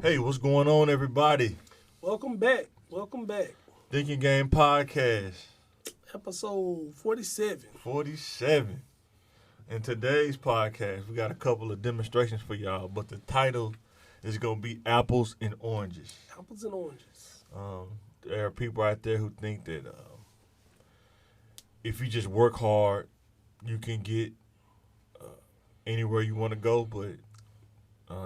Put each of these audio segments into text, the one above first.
Hey, what's going on, everybody? Welcome back. Welcome back. Thinking Game Podcast Episode 47. 47. In today's podcast, we got a couple of demonstrations for y'all, but the title is going to be Apples and Oranges. Apples and oranges. There are people out there who think that if you just work hard, you can get anywhere you want to go, but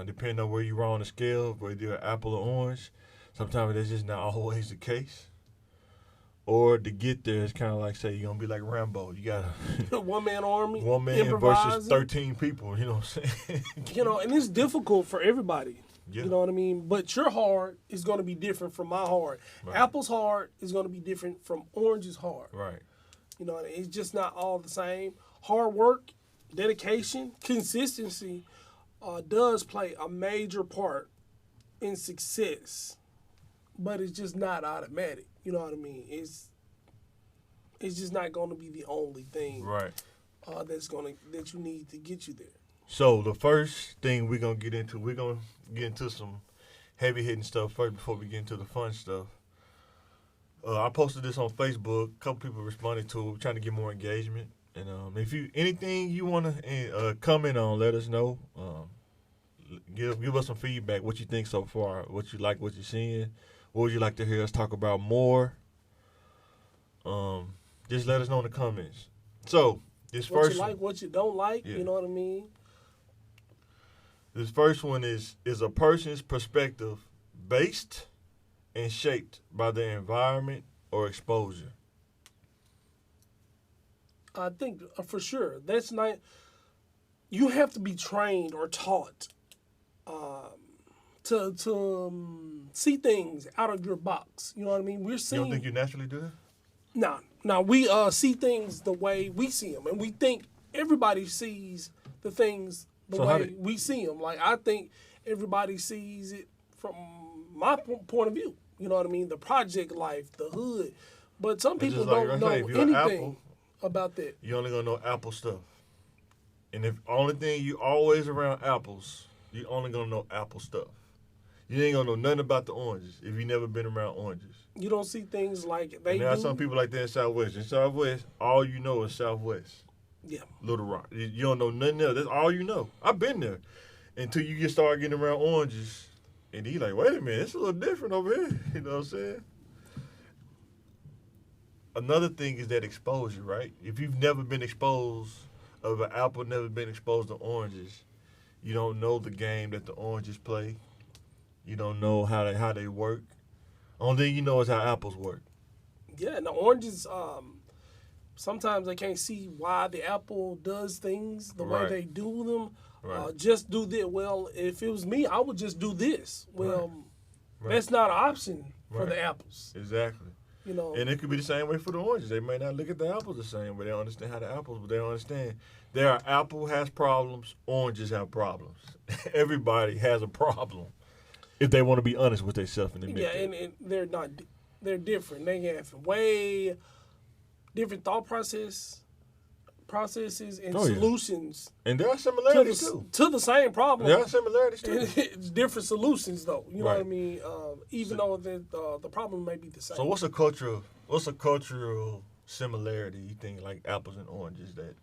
depending on where you are on the scale, whether you're apple or orange, sometimes that's just not always the case. Or to get there, it's kind of like, say, you're going to be like Rambo. You got a one-man army. one man versus 13 people, you know what I'm saying? And it's difficult for everybody. Yeah. You know what I mean? But your heart is going to be different from my heart. Right. Apple's heart is going to be different from orange's heart. Right. It's just not all the same. Hard work, dedication, consistency does play a major part in success. But it's just not automatic. You know what I mean? It's just not going to be the only thing Right. that you need to get you there. So the first thing we're going to get into some heavy-hitting stuff first before we get into the fun stuff. I posted this on Facebook. A couple people responded to it. We're trying to get more engagement. And if anything you want to comment on, let us know. Give us some feedback. What you think so far? What you like? What you're seeing? What would you like to hear us talk about more? Just let us know in the comments. So this What first you like, what you don't like. Yeah. You know what I mean? This first one is a person's perspective based and shaped by their environment or exposure. I think for sure that's not. You have to be trained or taught to see things out of your box. You know what I mean? We're You seeing. don't think you naturally do that? No. We see things the way we see them, and we think everybody sees the things the So how way did- we see them. Like I think everybody sees it from my point of view. You know what I mean? The project life, the hood, but some It's people just like, don't okay, know if you're an anything apple, about that. you only gonna know apple stuff. And if only thing you always around apples, you only gonna know apple stuff. You ain't gonna know nothing about the oranges if you never been around oranges. You don't see things like they And there are do. some people like that in Southwest. In Southwest, all you know is Southwest. Yeah. Little Rock. You don't know nothing else. That's all you know. I've been there. Until you start getting around oranges. And you like, wait a minute, it's a little different over here. You know what I'm saying? Another thing is that exposure, right? If you've never been exposed of an apple, never been exposed to oranges, you don't know the game that the oranges play. You don't know how they work. Only thing you know is how apples work. Yeah, and the oranges, sometimes they can't see why the apple does things the way Right. they do them. Right. Just do that. Well, if it was me, I would just do this. Well, Right. that's not an option for Right. the apples. Exactly. You know, And it could be the same way for the oranges. They may not look at the apples the same way. They don't understand how the apples, but they don't understand. There are apple has problems, oranges have problems. Everybody has a problem if they want to be honest with themselves and admit yeah, that. and they're not. They're different. They have way different thought processes and Oh, yeah. solutions And there are to similarities too. the same problem. There are similarities too. It's different solutions, though. You know what I Right. mean? Even though the problem may be the same. So what's a cultural similarity you think like apples and oranges that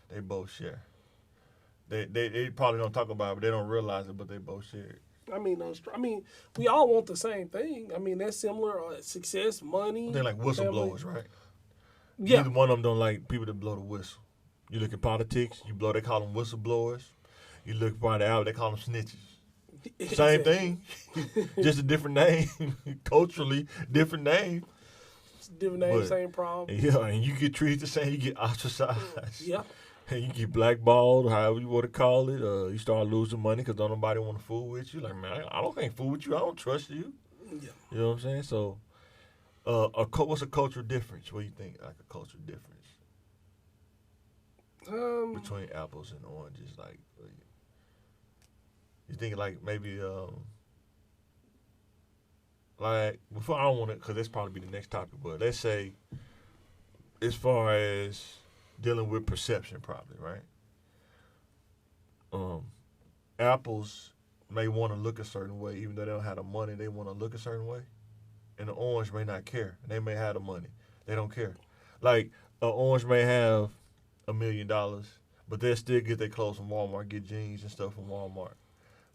they both share? They probably don't talk about it, but they don't realize it, but they both share it. I mean, we all want the same thing. I mean, that's similar. Success, money. They're like whistleblowers, family. right? Yeah. Neither one of them don't like people that blow the whistle. You look at politics, they call them whistleblowers. You look for the out, they call them snitches. Same thing, just a different name. Culturally, different name. Different name, But- same problem. Yeah, and you get treated the same. You get ostracized. Yeah. And you get blackballed, however you want to call it. You start losing money because don't nobody want to fool with you. Like, man, I can't fool with you. I don't trust you. Yeah. You know what I'm saying? So, what's a cultural difference? What do you think, like a cultural difference between apples and oranges? Like, you think like maybe like before I don't want to, because that's probably be the next topic. But let's say, as far as dealing with perception, probably right. Apples may want to look a certain way, even though they don't have the money. They want to look a certain way, and the orange may not care. They may have the money. They don't care. Like an orange may have $1 million, but they'll still get their clothes from Walmart, get jeans and stuff from Walmart.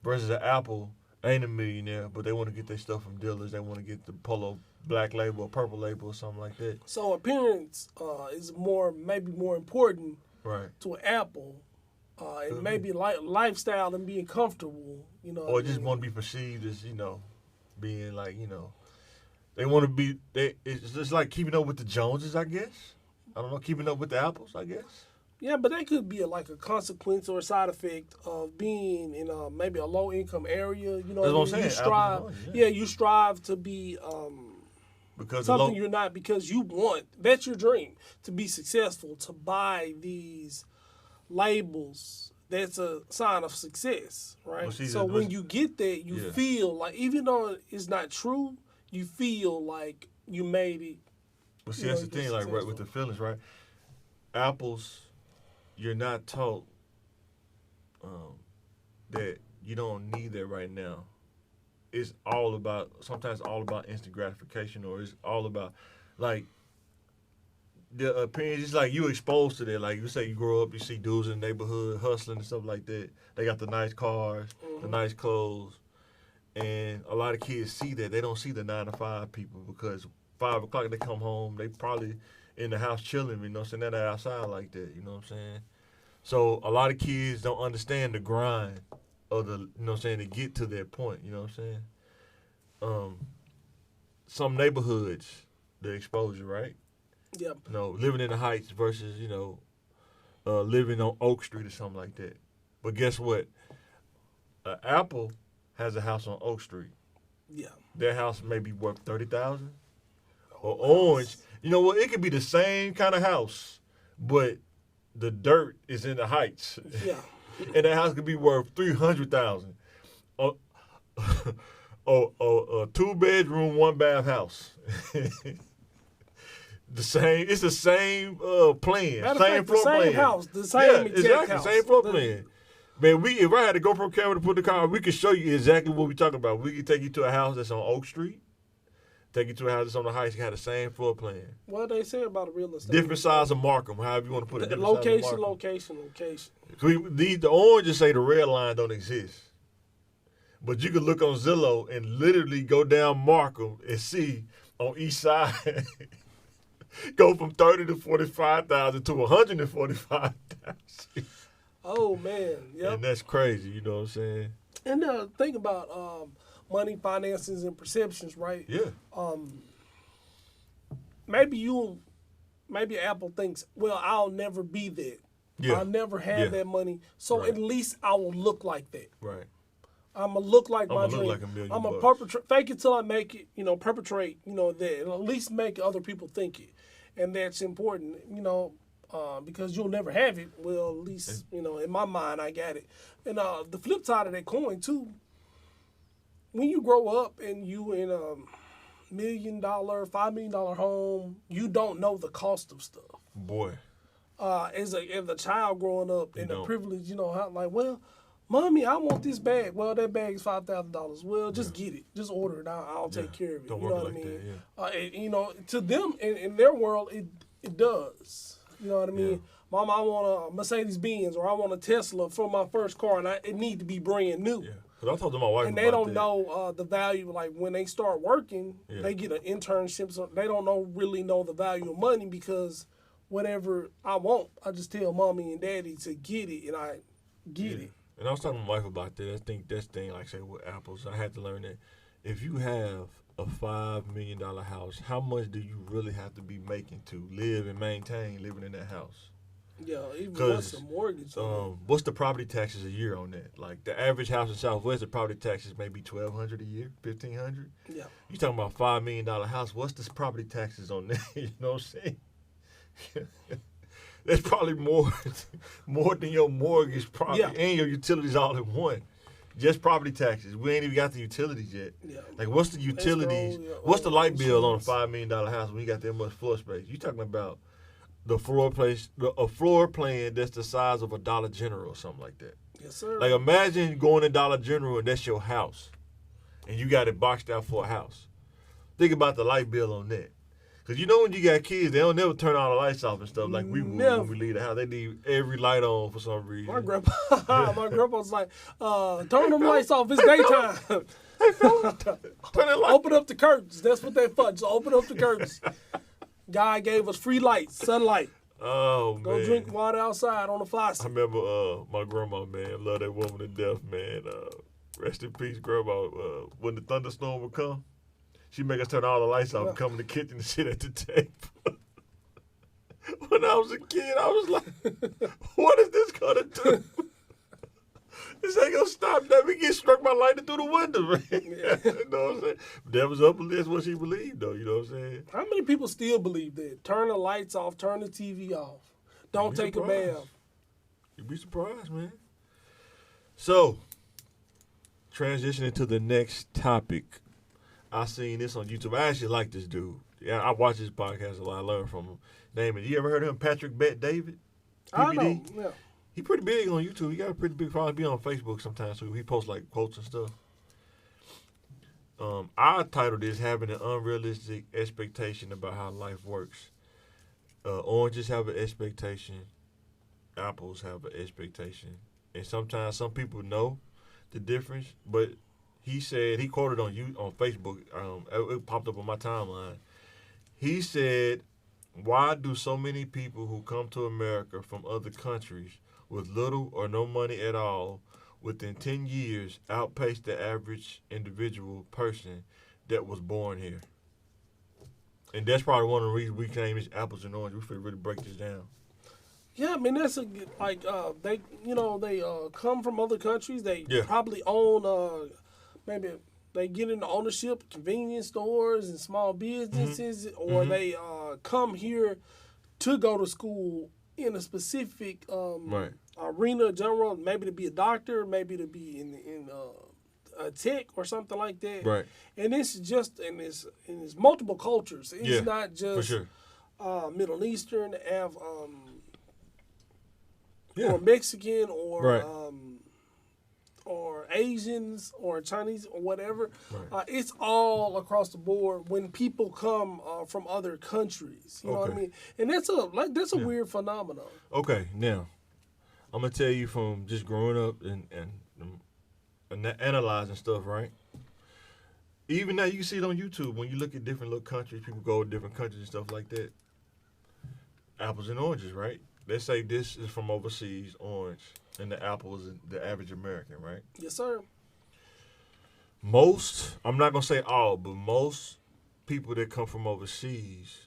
Versus an apple ain't a millionaire, but they want to get their stuff from dealers. They want to get the Polo black label or purple label or something like that. So appearance is maybe more important Right. to an apple, and maybe lifestyle and being comfortable. Or just want to be perceived as, being like, they want to be. It's just like keeping up with the Joneses, I guess. I don't know, keeping up with the apples, I guess. Yeah, but that could be a consequence or a side effect of being in maybe a low income area. That's what I'm saying. You strive, you strive to be because something you're not, because you want. That's your dream, to be successful, to buy these labels. That's a sign of success, right? Well, see, so when you get that, you feel like, even though it's not true, you feel like you made it. Well, see, that's the thing, like, right, with the feelings, right? Apples, you're not taught that you don't need that right now. It's sometimes all about instant gratification, or it's all about, like, the appearance. It's like you exposed to that. Like, you say you grow up, you see dudes in the neighborhood hustling and stuff like that. They got the nice cars, the nice clothes. And a lot of kids see that. They don't see the 9 to 5 people, because 5 o'clock they come home, they probably in the house chilling, saying, they're not outside like that, you know what I'm saying? So a lot of kids don't understand the grind of to get to that point, you know what I'm saying? Some neighborhoods, the exposure, right? Yep. Living in the Heights versus, living on Oak Street or something like that. But guess what? Apple has a house on Oak Street. Yeah. Their house may be worth $30,000. Or Orange, it could be the same kind of house, but the dirt is in the Heights. Yeah. And that house could be worth $300,000. A 2-bedroom, 1-bath house. It's the same plan, same floor plan. Same house, the same exact house. Same floor plan. Man, if I had a GoPro camera to put the car, we could show you exactly what we're talking about. We could take you to a house that's on Oak Street, take you to a house that's on the Heights, you got the same floor plan. What they say about a real estate? Different size of Markham, however you want to put it. Location. The oranges say the red line don't exist. But you can look on Zillow and literally go down Markham and see on each side, go from 30 to 45,000 to 145,000. Oh, man. Yep. And that's crazy, you know what I'm saying? And think about money, finances, and perceptions, right? Yeah. Maybe Apple thinks, well, I'll never be that. Yeah. I'll never have that money. So at least I will look like that. Right. I'm going to look like my I'm dream. Like $1 million. I'm going to fake it till I make it, perpetrate, that. And at least make other people think it. And that's important, because you'll never have it. Well, at least, in my mind, I got it. And the flip side of that coin, too, when you grow up and you in a $1 million, $5 million home, you don't know the cost of stuff. Boy. As a child growing up in the privilege, like, well, Mommy, I want this bag. Well, that bag is $5,000. Well, just get it. Just order it. I'll take care of it. Don't you know work what like I mean? That, yeah. To them, in their world, it does. You know what I mean? Yeah. Mom, I want a Mercedes-Benz or I want a Tesla for my first car, and it need to be brand new. Yeah. Because I talked to my wife and about they don't that. know the value. Like, when they start working, they get an internship. So they don't really know the value of money, because whatever I want, I just tell Mommy and Daddy to get it, and I get it. And I was talking to my wife about that. I think that's the thing, like, say, with Apples. I had to learn that if you have a $5 million house, how much do you really have to be making to live and maintain living in that house? Yeah, even what's the mortgage? What's the property taxes a year on that? Like, the average house in Southwest, the property taxes may be $1,200 a year, $1,500. Yeah. You talking about $5 million house? What's the property taxes on that? You know what I'm saying? That's probably more than your mortgage, probably, and your utilities all in one. Just property taxes. We ain't even got the utilities yet. Yeah. Like, what's the utilities? What's the light bill on a $5 million house when you got that much floor space? You talking about a floor plan that's the size of a Dollar General or something like that. Yes, sir. Like imagine going to Dollar General and that's your house, and you got it boxed out for a house. Think about the light bill on that. Cause you know when you got kids, they don't never turn all the lights off and stuff like we would when we leave the house. They leave every light on for some reason. My grandpa was like, turn them lights off. It's daytime. Hey fella, turn that light. Open up the curtains. That's what they for. Just open up the curtains. God gave us free light, sunlight. Oh man. Go drink water outside on the faucet. I remember my grandma, man, love that woman to death, man. Rest in peace, grandma. When the thunderstorm would come, she make us turn all the lights off and come in the kitchen and sit at the table. When I was a kid, I was like, what is this gonna do? This ain't gonna stop. Let me get struck by lightning through the window, man. You know what I'm saying? That was up, that's what she believed, though. You know what I'm saying? How many people still believe that? Turn the lights off, turn the TV off. Don't take a bath. You'd be surprised, man. So, transitioning to the next topic. I seen this on YouTube. I actually like this dude. Yeah, I watch his podcast a lot. I learn from him. Name it. You ever heard of him? Patrick Bet David? I know. Yeah. He pretty big on YouTube. He got a pretty big following. Be on Facebook sometimes too. He posts like quotes and stuff. I titled this "Having an Unrealistic Expectation About How Life Works." Oranges have an expectation. Apples have an expectation, and sometimes some people know the difference, but he said, he quoted on Facebook, it popped up on my timeline. He said, why do so many people who come to America from other countries with little or no money at all within 10 years outpace the average individual person that was born here? And that's probably one of the reasons we came as apples and oranges. We finna really break this down. Yeah, I mean that's they come from other countries. They probably own maybe they get into ownership of convenience stores and small businesses, or they come here to go to school in a specific arena, general, maybe to be a doctor, maybe to be in a tech or something like that. Right. And it's just in it's multiple cultures. It's not just for sure. Middle Eastern, or Mexican, or Asians, or Chinese, or whatever. Right. It's all across the board when people come from other countries. You know what I mean? And that's a weird phenomenon. Okay, now I'm gonna tell you from just growing up and analyzing stuff, right? Even now, you can see it on YouTube when you look at different little countries. People go to different countries and stuff like that. Apples and oranges, right? Let's say this is from overseas, orange, and the apple is the average American, right? Yes, sir. Most, I'm not going to say all, but most people that come from overseas,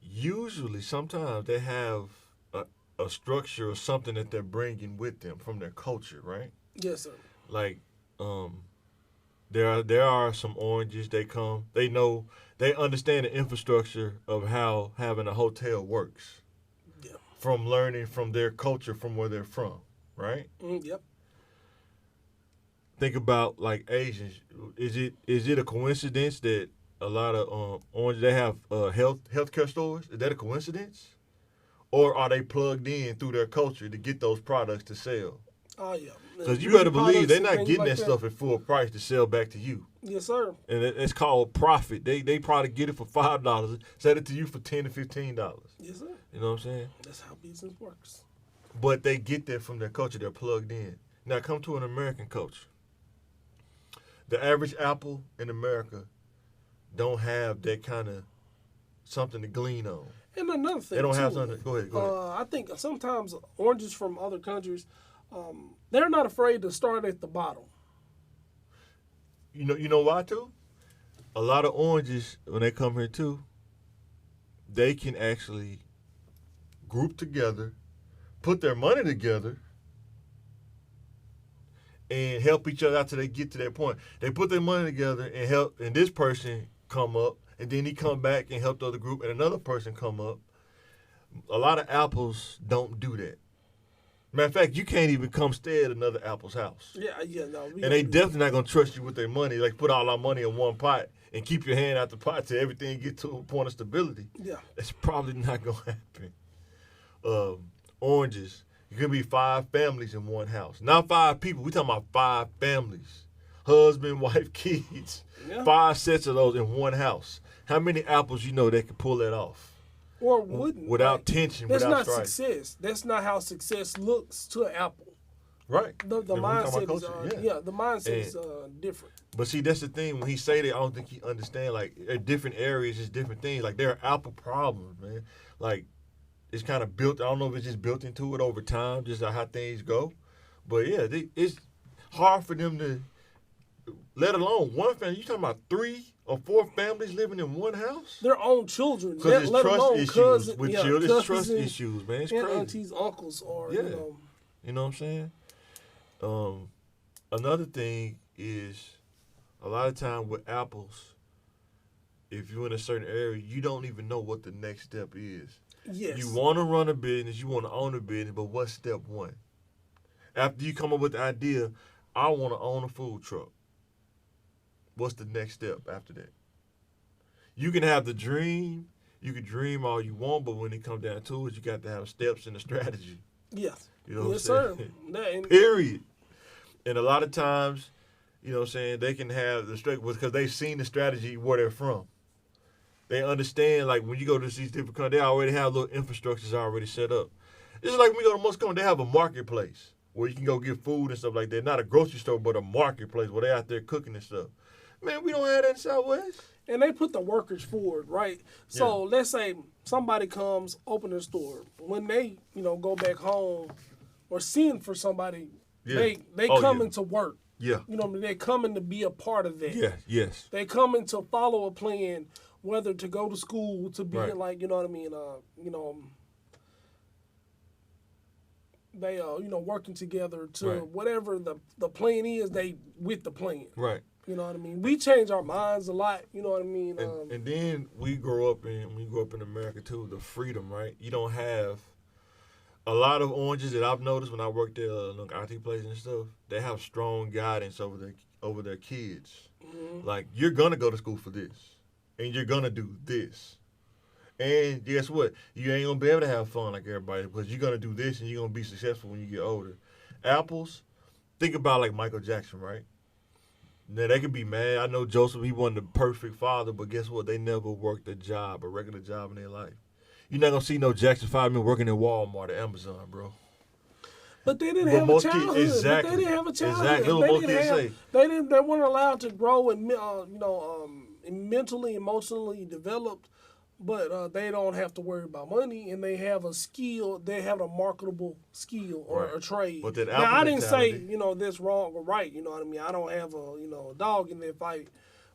usually, sometimes they have a structure or something that they're bringing with them from their culture, right? Yes, sir. Like, there are some oranges, they understand the infrastructure of how having a hotel works. Yeah. From learning from their culture, from where they're from, right? Yep. Think about like Asians. Is it a coincidence that a lot of orange they have healthcare stores? Is that a coincidence, or are they plugged in through their culture to get those products to sell? Oh yeah. Because you better believe they're not getting that stuff at full price to sell back to you. Yes, sir. And it's called profit. They probably get it for $5, sell it to you for $10 to $15. Yes, sir. You know what I'm saying? That's how business works. But they get that from their culture. They're plugged in. Now come to an American culture. The average apple in America don't have that kind of something to glean on. And another thing, they don't have something. Go ahead. I think sometimes oranges from other countries, they're not afraid to start at the bottom. You know why too? A lot of oranges, when they come here too, they can actually group together, put their money together, and help each other out till they get to that point. They put their money together and help, and this person come up, and then he come back and help the other group, and another person come up. A lot of apples don't do that. Matter of fact, you can't even come stay at another apple's house. No. And they definitely not gonna trust you with their money. Like put all our money in one pot and keep your hand out the pot till everything get to a point of stability. Yeah, that's probably not gonna happen. Oranges, It could be 5 families in one house. Not 5 people. We talking about 5 families. Husband, wife, kids. Yeah. 5 sets of those in one house. How many apples you know that could pull that off? Or wouldn't. Without like, tension, that's without not strife. success. That's not how success looks to an apple. Right. The And we talking mindset about is culture, the mindset is different. But see, that's the thing. When he say that, I don't think he understand. Like, at different areas, it's different things. Like, there are apple problems, man. Like, it's kind of built. I don't know if it's just built into it over time, just how things go. But yeah, it's hard for them to. Let alone one family. You talking about 3 or 4 families living in one house? Their own children. Because it's let trust alone issues cousins, with children. It's trust cousins issues, man. It's and crazy. aunties, uncles, or Yeah. you know. You know what I'm saying? Another thing is a lot of time with apples, if you're in a certain area, you don't even know what the next step is. Yes. You want to run a business, you want to own a business, but what's step 1? After you come up with the idea, I want to own a food truck. What's the next step after that? You can have the dream, you can dream all you want, but when it comes down to it, you got to have steps and a strategy. Yes. You know Yes, what I'm sir. saying? Period. And a lot of times, you know what I'm saying, they can have the straight because they've seen the strategy where they're from. They understand, like, when you go to these different countries, they already have little infrastructures already set up. It's like when we go to most countries, they have a marketplace where you can go get food and stuff like that. Not a grocery store, but a marketplace where they're out there cooking and stuff. Man, we don't have that in Southwest. And they put the workers forward, right? So let's say somebody comes, open their store. When they, go back home or send for somebody, they come into work. Yeah. You know what I mean? They coming to be a part of that. Yeah, yes. They coming to follow a plan, whether to go to school, to be Right. like, you know what I mean? They working together to Right. whatever the plan is. They with the plan. Right. You know what I mean? We change our minds a lot. You know what I mean? And then we grow up in America too, the freedom, right? You don't have a lot of oranges that I've noticed when I worked at IT places and stuff. They have strong guidance over their kids. Mm-hmm. Like, you're gonna go to school for this, and you're gonna do this, and guess what? You ain't gonna be able to have fun like everybody because you're gonna do this and you're gonna be successful when you get older. Apples, think about like Michael Jackson, right? Now, they could be mad. I know Joseph, he wasn't the perfect father, but guess what? They never worked a regular job in their life. You're not going to see no Jackson 5 men working at Walmart or Amazon, bro. But they didn't have a childhood. Exactly. But they didn't have a childhood. Exactly. What most kids say. They weren't allowed to grow and mentally, emotionally developed, but they don't have to worry about money, and they have a skill. They have a marketable skill or a trade. But that now, I didn't say mentality, that's wrong or right. You know what I mean? I don't have a dog in that fight,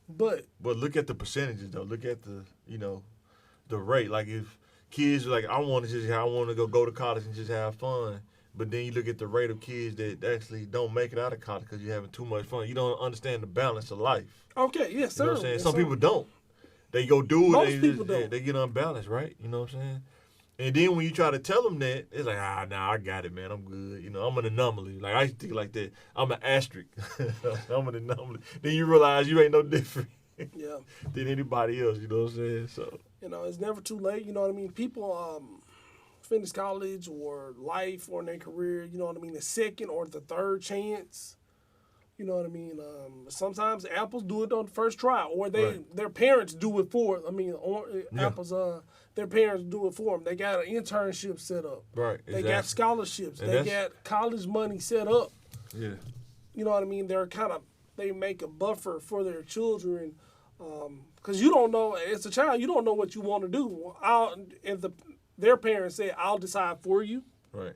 but look at the percentages though. Look at the the rate. Like, if kids are like, I want to go to college and just have fun. But then you look at the rate of kids that actually don't make it out of college because you're having too much fun. You don't understand the balance of life. Okay, yes, sir. You know what I'm saying? Yes, Some sir. people don't. They go do it. Most people don't. They get unbalanced, right? You know what I'm saying? And then when you try to tell them that, it's like, nah, I got it, man. I'm good. I'm an anomaly. Like, I used to think like that. I'm an asterisk. I'm an anomaly. Then you realize you ain't no different than anybody else. You know what I'm saying? So it's never too late. You know what I mean? People finish college or life or in their career. You know what I mean? The second or the third chance. You know what I mean? Sometimes apples do it on the first try, or their parents do it for. Apples. Their parents do it for them. They got an internship set up. Right. They got scholarships. They got college money set up. Yeah. You know what I mean? They make a buffer for their children, because you don't know as a child. You don't know what you want to do. Their parents say, "I'll decide for you." Right.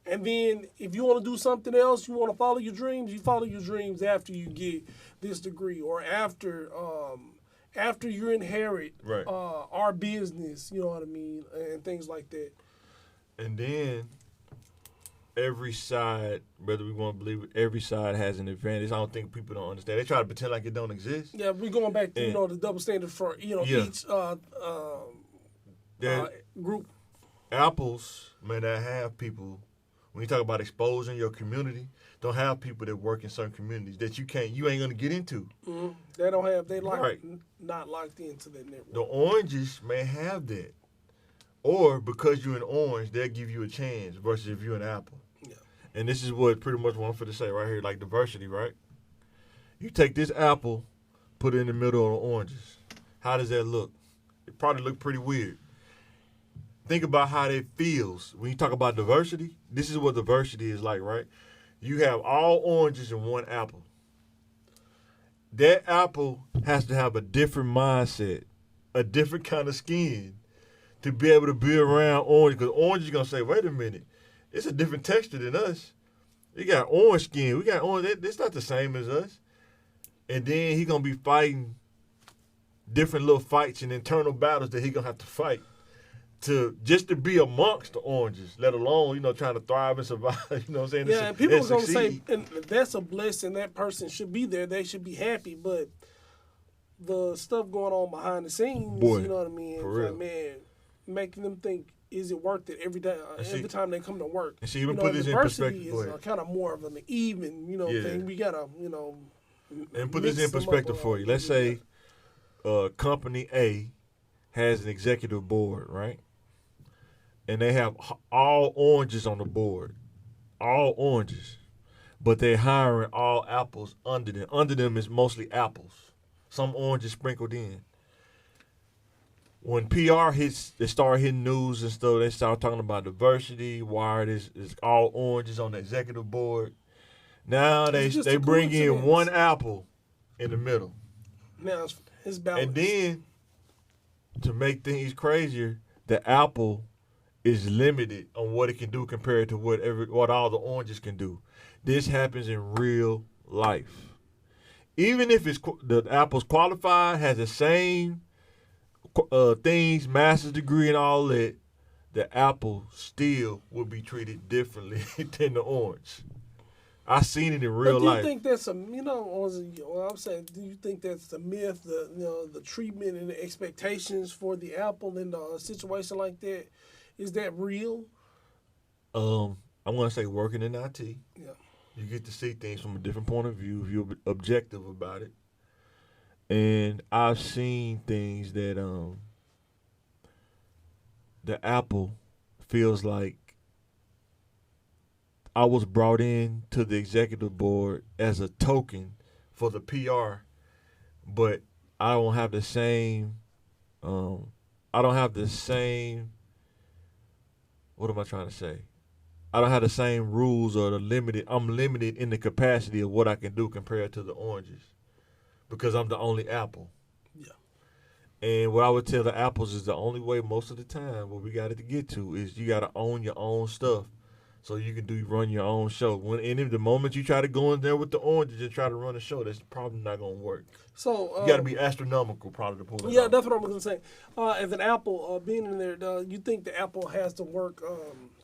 And then if you want to do something else, you want to follow your dreams, you follow your dreams after you get this degree or after you inherit our business, you know what I mean, and things like that. And then every side, whether we want to believe it, every side has an advantage. I don't think people don't understand. They try to pretend like it don't exist. Yeah, we're going back to, the double standard for, each group. Apples may not have people. When you talk about exposing your community, don't have people that work in certain communities that you ain't gonna get into. Mm-hmm. They not locked into that network. The oranges may have that, Or because you're an orange, they'll give you a chance versus if you're an apple. Yeah. And this is what pretty much what I'm finna say right here, like diversity, right? You take this apple, put it in the middle of the oranges. How does that look? It probably look pretty weird. Think about how that feels. When you talk about diversity, this is what diversity is like, right? You have all oranges in one apple. That apple has to have a different mindset, a different kind of skin to be able to be around orange. Because orange is going to say, wait a minute, it's a different texture than us. We got orange skin. We got orange. It's not the same as us. And then he going to be fighting different little fights and internal battles that he going to have to fight to be amongst the oranges, let alone, trying to thrive and survive, you know what I'm saying? Yeah, and people are going to say, succeed. and that's a blessing. That person should be there. They should be happy. But the stuff going on behind the scenes, Boy, you know what I mean? for real. Like, man, making them think, is it worth it every time they come to work? And see, you put this in perspective. Diversity is kind of more of an even, thing. We got to, and put this in perspective for you. Let's say company A has an executive board, right? And they have all oranges on the board. All oranges. But they're hiring all apples under them. Under them is mostly apples. Some oranges sprinkled in. When PR hits, they start hitting news and stuff, they start talking about diversity, why it's all oranges on the executive board. Now they bring in one apple in the middle. Now it's balanced. And then, to make things crazier, the apple is limited on what it can do compared to what all the oranges can do. This happens in real life. Even if the apple's qualified, has the same things, master's degree and all that, the apple still will be treated differently than the orange. I seen it in real life. Do you think that's I'm saying, do you think that's the myth, the treatment and the expectations for the apple in a situation like that? Is that real? I'm gonna say working in IT. Yeah. You get to see things from a different point of view if you're objective about it. And I've seen things that the apple feels like I was brought in to the executive board as a token for the PR, but I don't have the same what am I trying to say? I don't have the same rules or I'm limited in the capacity of what I can do compared to the oranges because I'm the only apple. Yeah. And what I would tell the apples is the only way most of the time what we got to get to is you got to own your own stuff so you can run your own show. The moment you try to go in there with the oranges and try to run a show, that's probably not going to work. So you got to be astronomical probably to pull it off. Yeah, that's what I was going to say. As an apple, being in there, you think the apple has to work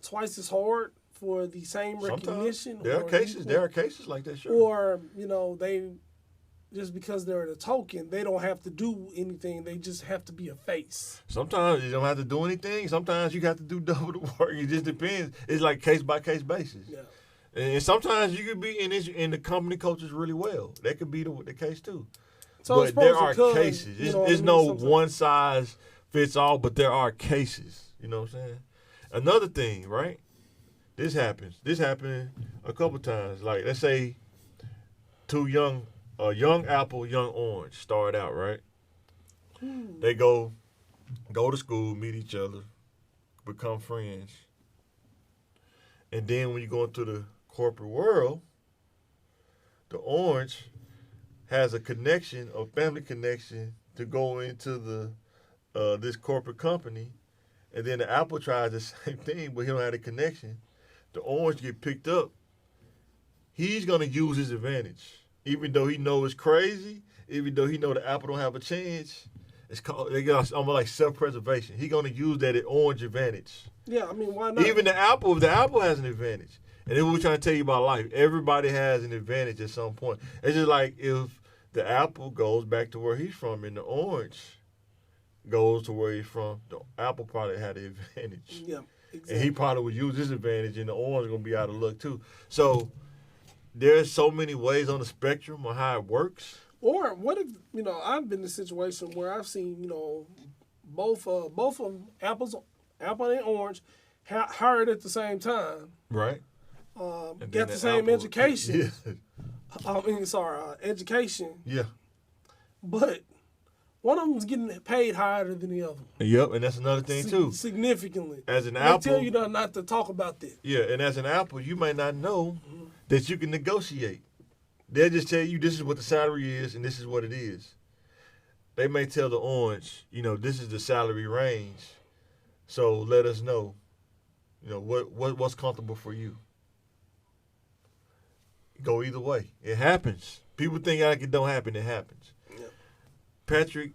twice as hard for the same recognition? There are cases like that, sure. Or, they, just because they're the token, they don't have to do anything. They just have to be a face. Sometimes you don't have to do anything. Sometimes you got to do double the work. It just depends. It's like case-by-case basis. Yeah. And sometimes you could be in the company cultures really well. That could be the case, too. So but there are cases. It's no one size fits all, but there are cases. You know what I'm saying? Another thing, right? This happens. This happened a couple times. Like, let's say a young apple, young orange start out, right? They go to school, meet each other, become friends. And then when you go into the corporate world, the orange has a family connection to go into this corporate company, and then the apple tries the same thing, but he don't have the connection. The orange get picked up. He's gonna use his advantage, even though he know it's crazy. Even though he know the apple don't have a chance. It's called almost like self-preservation. He's gonna use that orange advantage. Yeah, I mean, why not? Even the apple has an advantage. And then we're trying to tell you about life. Everybody has an advantage at some point. It's just like if the apple goes back to where he's from and the orange goes to where he's from, the apple probably had the advantage. Yeah, exactly. And he probably would use his advantage, and the orange is going to be out of luck too. So there's so many ways on the spectrum on how it works. Or what if, I've been in a situation where I've seen, both of them, apples apple and orange, hired at the same time, Right. got the same education. Education. Yeah. But one of them's getting paid higher than the other. Yep, and that's another thing too. Significantly. As an they apple, tell you not to talk about that. Yeah, and as an apple, you may not know that you can negotiate. They'll just tell you this is what the salary is and this is what it is. They may tell the orange, this is the salary range. So let us know, what's comfortable for you. Go either way. It happens. People think like it don't happen. It happens. Yep. Patrick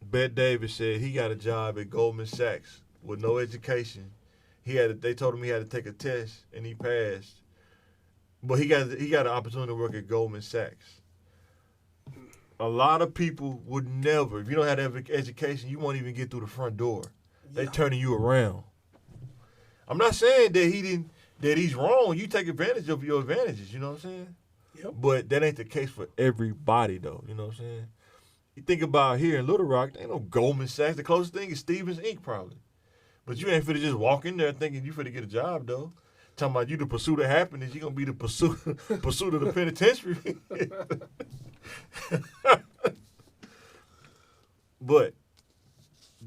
Bet-Davis said he got a job at Goldman Sachs with no education. They told him he had to take a test and he passed. But he got an opportunity to work at Goldman Sachs. A lot of people would never, if you don't have education, you won't even get through the front door. They turning you around. I'm not saying that he's wrong. You take advantage of your advantages, you know what I'm saying? Yep. But that ain't the case for everybody though, you know what I'm saying? You think about here in Little Rock, there ain't no Goldman Sachs. The closest thing is Stevens Inc. probably. But you ain't finna just walk in there thinking you finna get a job though. Talking about you the pursuit of happiness, you gonna be the pursuit of the penitentiary. But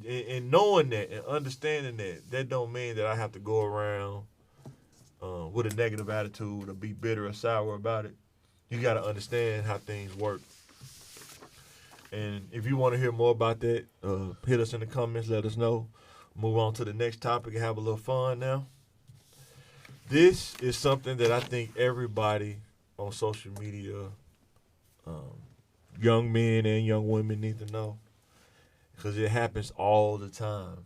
in knowing that and understanding that don't mean that I have to go around with a negative attitude or be bitter or sour about it. You got to understand how things work. And if you want to hear more about that, hit us in the comments, let us know. Move on to the next topic and have a little fun now. This is something that I think everybody on social media, young men and young women, need to know. Because it happens all the time.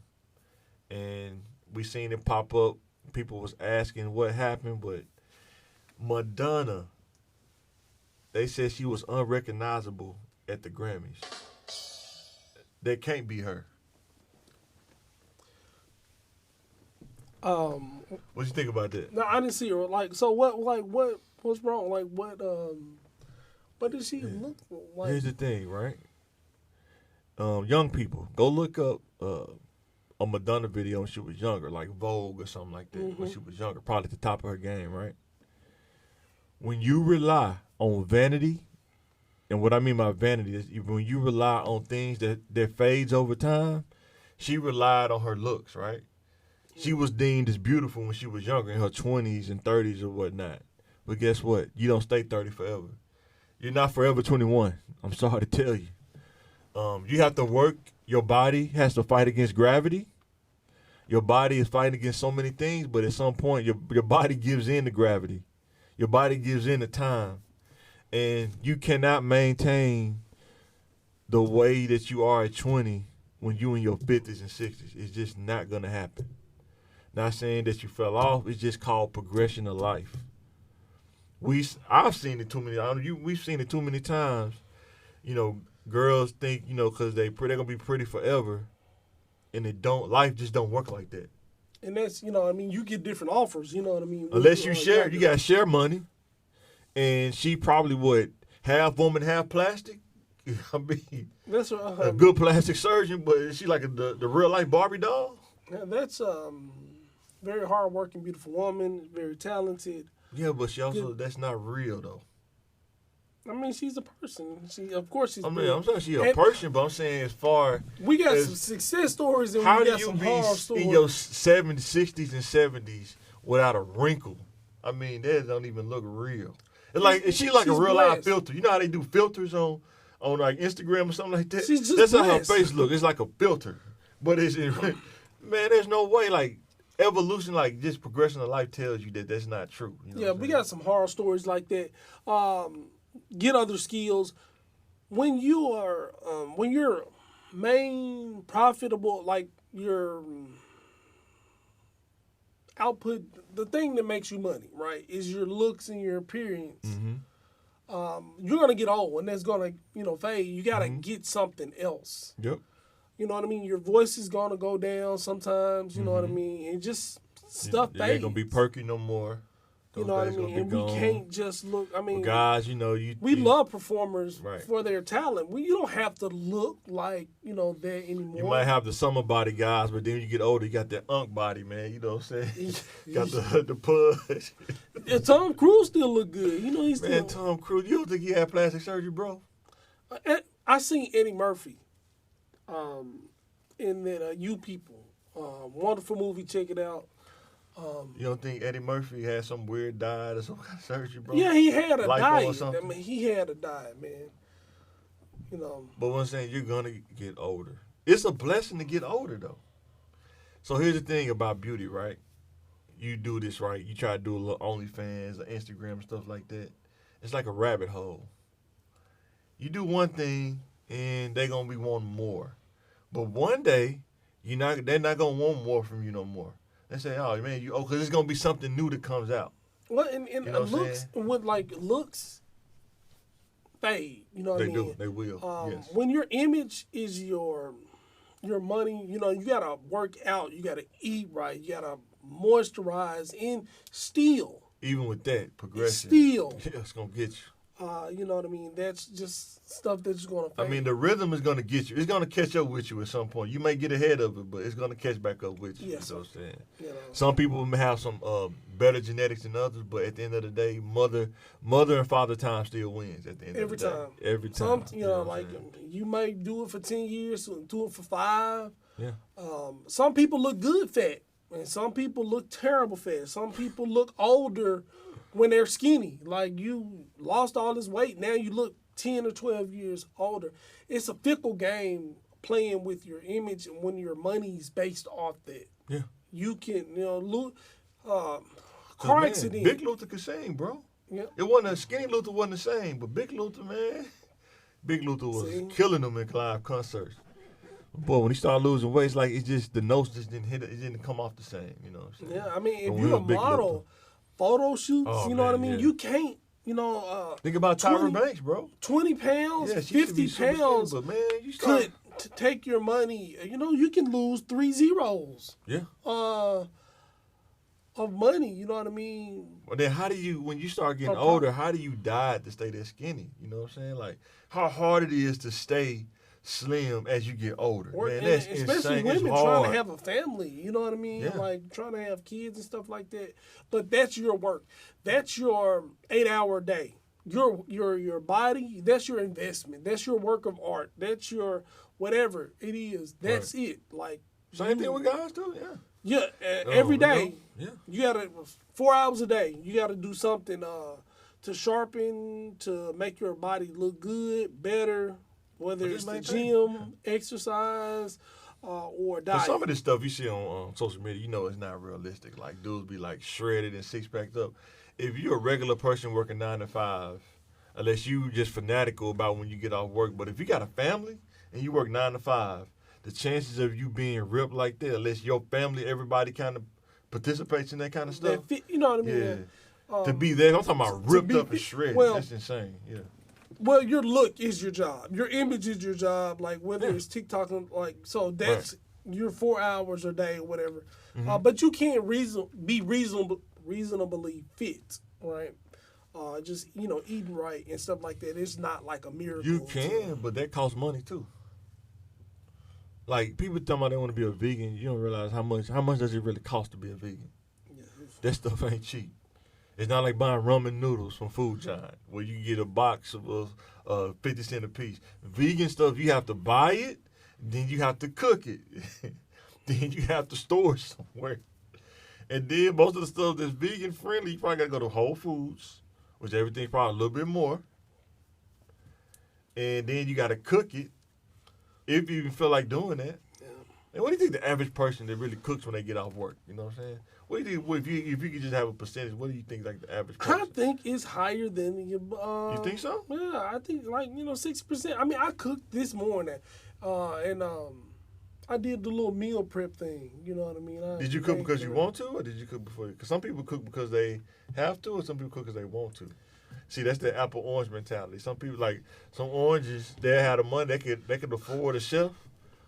And we seen it pop up. People was asking what happened, but Madonna, they said she was unrecognizable at the Grammys. That can't be her. What you think about that? No, I didn't see her. What's wrong? What does she look like? Here's the thing, right? Young people, go look up a Madonna video when she was younger, like Vogue or something like that, when she was younger, probably at the top of her game, right? When you rely on vanity, and what I mean by vanity is when you rely on things that fades over time, she relied on her looks, right? She was deemed as beautiful when she was younger, in her 20s and 30s or whatnot. But guess what? You don't stay 30 forever. You're not forever 21. I'm sorry to tell you. You have to work. Your body has to fight against gravity. Your body is fighting against so many things, but at some point, your body gives in to gravity. Your body gives in to time. And you cannot maintain the way that you are at 20 when you in your 50s and 60s. It's just not going to happen. Not saying that you fell off. It's just called progression of life. I've seen it too many. We've seen it too many times. Girls think because they're gonna be pretty forever, and life just don't work like that. And that's you get different offers. You know what I mean? Unless you share, you gotta share money. And she probably half woman, half plastic. I mean, that's a good plastic surgeon, but is she like the real life Barbie doll? Yeah, that's very hardworking, beautiful woman, very talented. Yeah, but that's not real though. I mean, she's a person. I'm saying she's a person, but I'm saying as far we got some success stories and we got some horror stories. In your 70s, 60s, and 70s without a wrinkle. I mean, that don't even look real. It's like she's a real life filter. You know how they do filters on like Instagram or something like that? That's how her face looks. It's like a filter. But man, there's no way like evolution, like just progression of life tells you that that's not true. We got some horror stories like that. Get other skills. When you're main profitable, like your output, the thing that makes you money, right, is your looks and your appearance. Mm-hmm. You're gonna get old, and that's gonna fade. You gotta get something else. Yep. You know what I mean? Your voice is gonna go down sometimes. You know what I mean? And just stuff fades. It ain't gonna be perky no more. You know what I mean? And we can't just look. I mean, guys, we love performers right. for their talent. You don't have to look like that anymore. You might have the summer body guys, but then when you get older, you got that unk body, man. You know what I'm saying? You got the push. Yeah, Tom Cruise still look good. He's man. Tom Cruise, you don't think he had plastic surgery, bro? I seen Eddie Murphy, in that You People, wonderful movie. Check it out. You don't think Eddie Murphy had some weird diet or some kind of surgery, bro? Yeah, he had a diet. I mean, he had a diet, man. But what I'm saying, you're gonna get older. It's a blessing to get older, though. So here's the thing about beauty, right? You do this right. You try to do a little OnlyFans or Instagram and stuff like that. It's like a rabbit hole. You do one thing, and they're gonna be wanting more. But one day, they're not gonna want more from you no more. They say, "Oh man, because it's gonna be something new that comes out." Well, and looks fade. You know what I mean? They do. They will. Yes. When your image is your money, you gotta work out. You gotta eat right. You gotta moisturize, and still. Even with that progression, it's gonna get you. You know what I mean? That's just stuff that's going to fade. I mean, the rhythm is going to get you. It's going to catch up with you at some point. You may get ahead of it, but it's going to catch back up with you. Yes, you know what I'm saying? Some people may have some better genetics than others, but at the end of the day, mother and father time still wins at the end of the day. Every time. You may do it for 10 years, do it for 5. Yeah. Some people look good fat, and some people look terrible fat. Some people look older when they're skinny. Like, you lost all this weight, now you look 10 or 12 years older. It's a fickle game playing with your image, and when your money's based off that. Yeah. You can, car accident. Big Luther could sing, bro. Yeah. It wasn't Skinny Luther wasn't the same, but Big Luther, man, Big Luther was killing them in live concerts. Boy, when he started losing weight, it's like the notes just didn't hit it. It didn't come off the same, you know what I'm saying? Yeah, I mean, if you're a model, photo shoots, what I mean? Yeah. You can't, think about Tyra Banks, bro. 20 pounds, 50 pounds but man, you could take your money. You can lose 3 zeros. Yeah. Of money, you know what I mean? Well, then when you start getting older, how do you diet to stay that skinny? You know what I'm saying? Like, how hard it is to stay slim as you get older. Man, that's especially insane. women trying to have a family, you know what I mean? Yeah. Like, trying to have kids and stuff like that. But that's your work. That's your 8-hour day. Your body, that's your investment. That's your work of art. That's your whatever it is. That's it. Like, same thing with guys too, yeah. Yeah, every day. Yeah. You got to 4 hours a day. You got to do something to sharpen, to make your body look good, better. Whether it's the gym, exercise, or diet. Some of this stuff you see on social media, it's not realistic. Like, dudes be like shredded and six-packed up. If you're a regular person working 9 to 5, unless you just fanatical about when you get off work, but if you got a family and you work 9 to 5, the chances of you being ripped like that, unless your family, everybody kind of participates in that kind of stuff. You know what I mean? Yeah. To be there, I'm talking about ripped up and shredded. That's insane. Yeah. Well, your look is your job. Your image is your job. Like, whether it's TikTok, so that's your 4 hours a day or whatever. Mm-hmm. But you can't be reasonably fit, right? Just, eating right and stuff like that. It's not like a miracle. You can, but that costs money too. Like, people talking about they want to be a vegan. You don't realize how much does it really cost to be a vegan? Yeah, that stuff ain't cheap. It's not like buying ramen noodles from Food Giant, where you get a box of 50 cents a piece. Vegan stuff, you have to buy it, then you have to cook it, then you have to store it somewhere. And then most of the stuff that's vegan friendly, you probably got to go to Whole Foods, which everything's probably a little bit more. And then you got to cook it, if you even feel like doing that. Yeah. And what do you think the average person that really cooks when they get off work? You know what I'm saying? What do you think, if you could just have a percentage, what do you think like the average person? I think it's higher than you think so? Yeah, I think 60%. I mean, I cooked this morning, and I did the little meal prep thing. You know what I mean? Did you cook because you want to, or did you cook before? Because some people cook because they have to, or some people cook because they want to. See, that's the apple orange mentality. Some people, like some oranges, they have the money, they could afford a chef.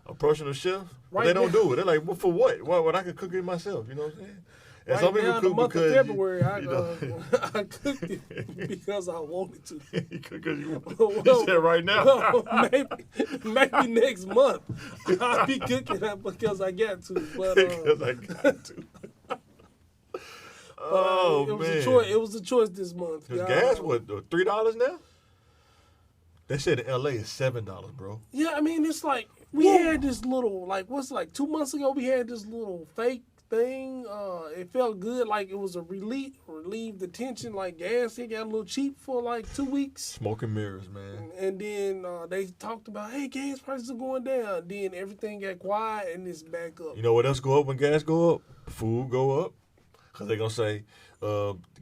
A personal chef, but they don't do it. They're like, well, for what? Well, I can cook it myself, you know what I'm saying? And Right some people now, in the cook month of because February, you know. I cooked it because I wanted to. Because you Well, said right now. well, maybe next month I'll be cooking that because I got to. But Because I got to. Oh it was man. a choice. It was a choice this month. Cause gas what $3 now? They said in LA it's $7, bro. Yeah, I mean it's like we had this little what's 2 months ago we had this little fake thing. It felt good, like it was a relieve the tension. Like gas, it got a little cheap for like 2 weeks. Smoke and mirrors, man. And then they talked about, hey, gas prices are going down. Then everything got quiet and it's back up. You know what else go up when gas go up? Food go up. Because they're going to say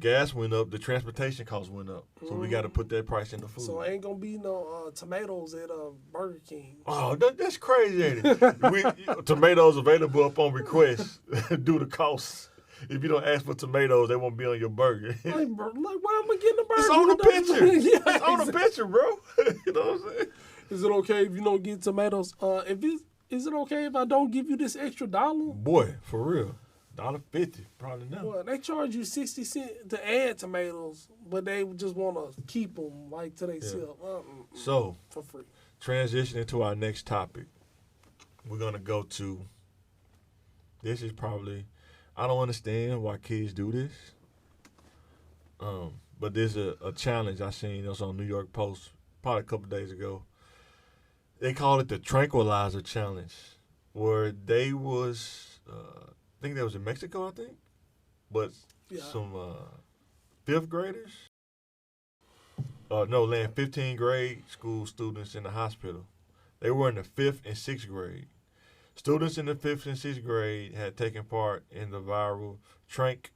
gas went up, the transportation costs went up. So we got to put that price in the food. So ain't going to be no tomatoes at Burger King. Oh, that's crazy, ain't it? Tomatoes available up on request due to costs. If you don't ask for tomatoes, they won't be on your burger. Like, why am I getting a burger? It's on the picture. Yeah, It's on the picture, bro. You know what I'm saying? Is it okay if you don't get tomatoes? Is it okay if I don't give you this extra $1? Boy, for real. $1.50, probably not. Well, they charge you 60 cents to add tomatoes, but they just want to keep them like to themselves. So, for free. Transitioning to our next topic, we're going to go to, this is probably, I don't understand why kids do this, but there's a challenge I seen that was on New York Post probably a couple days ago. They called it the Tranquilizer Challenge, where they was, I think that was in Mexico, but some fifth graders, 15th grade school students in the hospital. They were in the 5th and 6th grade. Students in the 5th and 6th grade had taken part in the viral short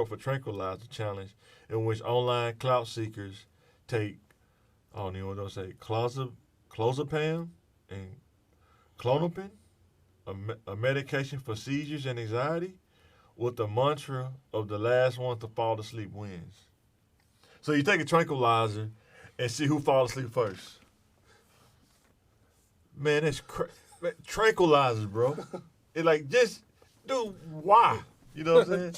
for Tranquilizer Challenge, in which online clout seekers take, I don't even know what to say, clozapam and clonopin, a medication for seizures and anxiety, with the mantra of the last one to fall asleep wins. So you take a tranquilizer and see who falls asleep first. Man, that's tranquilizers, bro. It like, just, dude, why? You know what I'm saying?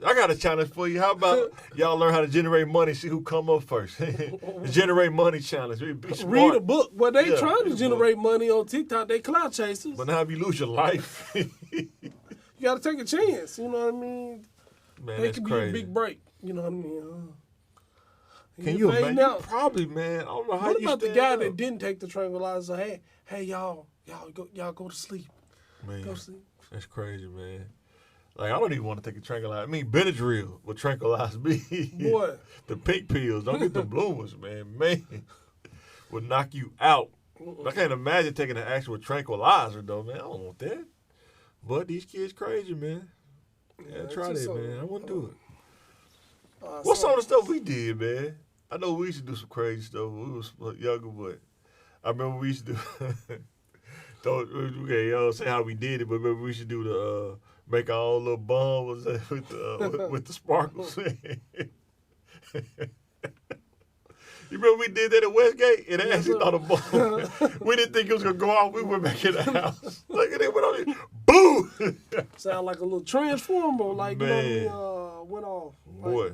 I got a challenge for you. How about y'all learn how to generate money, see who come up first? The generate money challenge. Be smart. Read a book. Well, they trying to generate money on TikTok. They clout chasers. But now if you lose your life, you got to take a chance. You know what I mean? Man, that that's could crazy. be a big break. You know what I mean? Can you imagine? You probably, man. I don't know how what you about the stand guy up. that didn't take the tranquilizer? Hey, y'all go to sleep. Man, Go to sleep. That's crazy, man. Like, I don't even want to take a tranquilizer. I mean, Benadryl would tranquilize me. Boy. The pink pills. Don't get the blue ones, man. Man, would knock you out. I can't imagine taking an actual tranquilizer, though, man. I don't want that. But these kids crazy, man. Yeah, try that, man. I want to do it. What's some of the stuff we did, man? I know we used to do some crazy stuff when we was younger, but I remember we used to do, don't say how we did it, but remember we used to do the, make our own little bomb with the sparkles. You remember we did that at Westgate? And they actually thought a bomb. We didn't think it was going to go off. We went back in the house. Look at it, went on there. Boom! Sound like a little transformer, like, Man. you know, went off. Boy.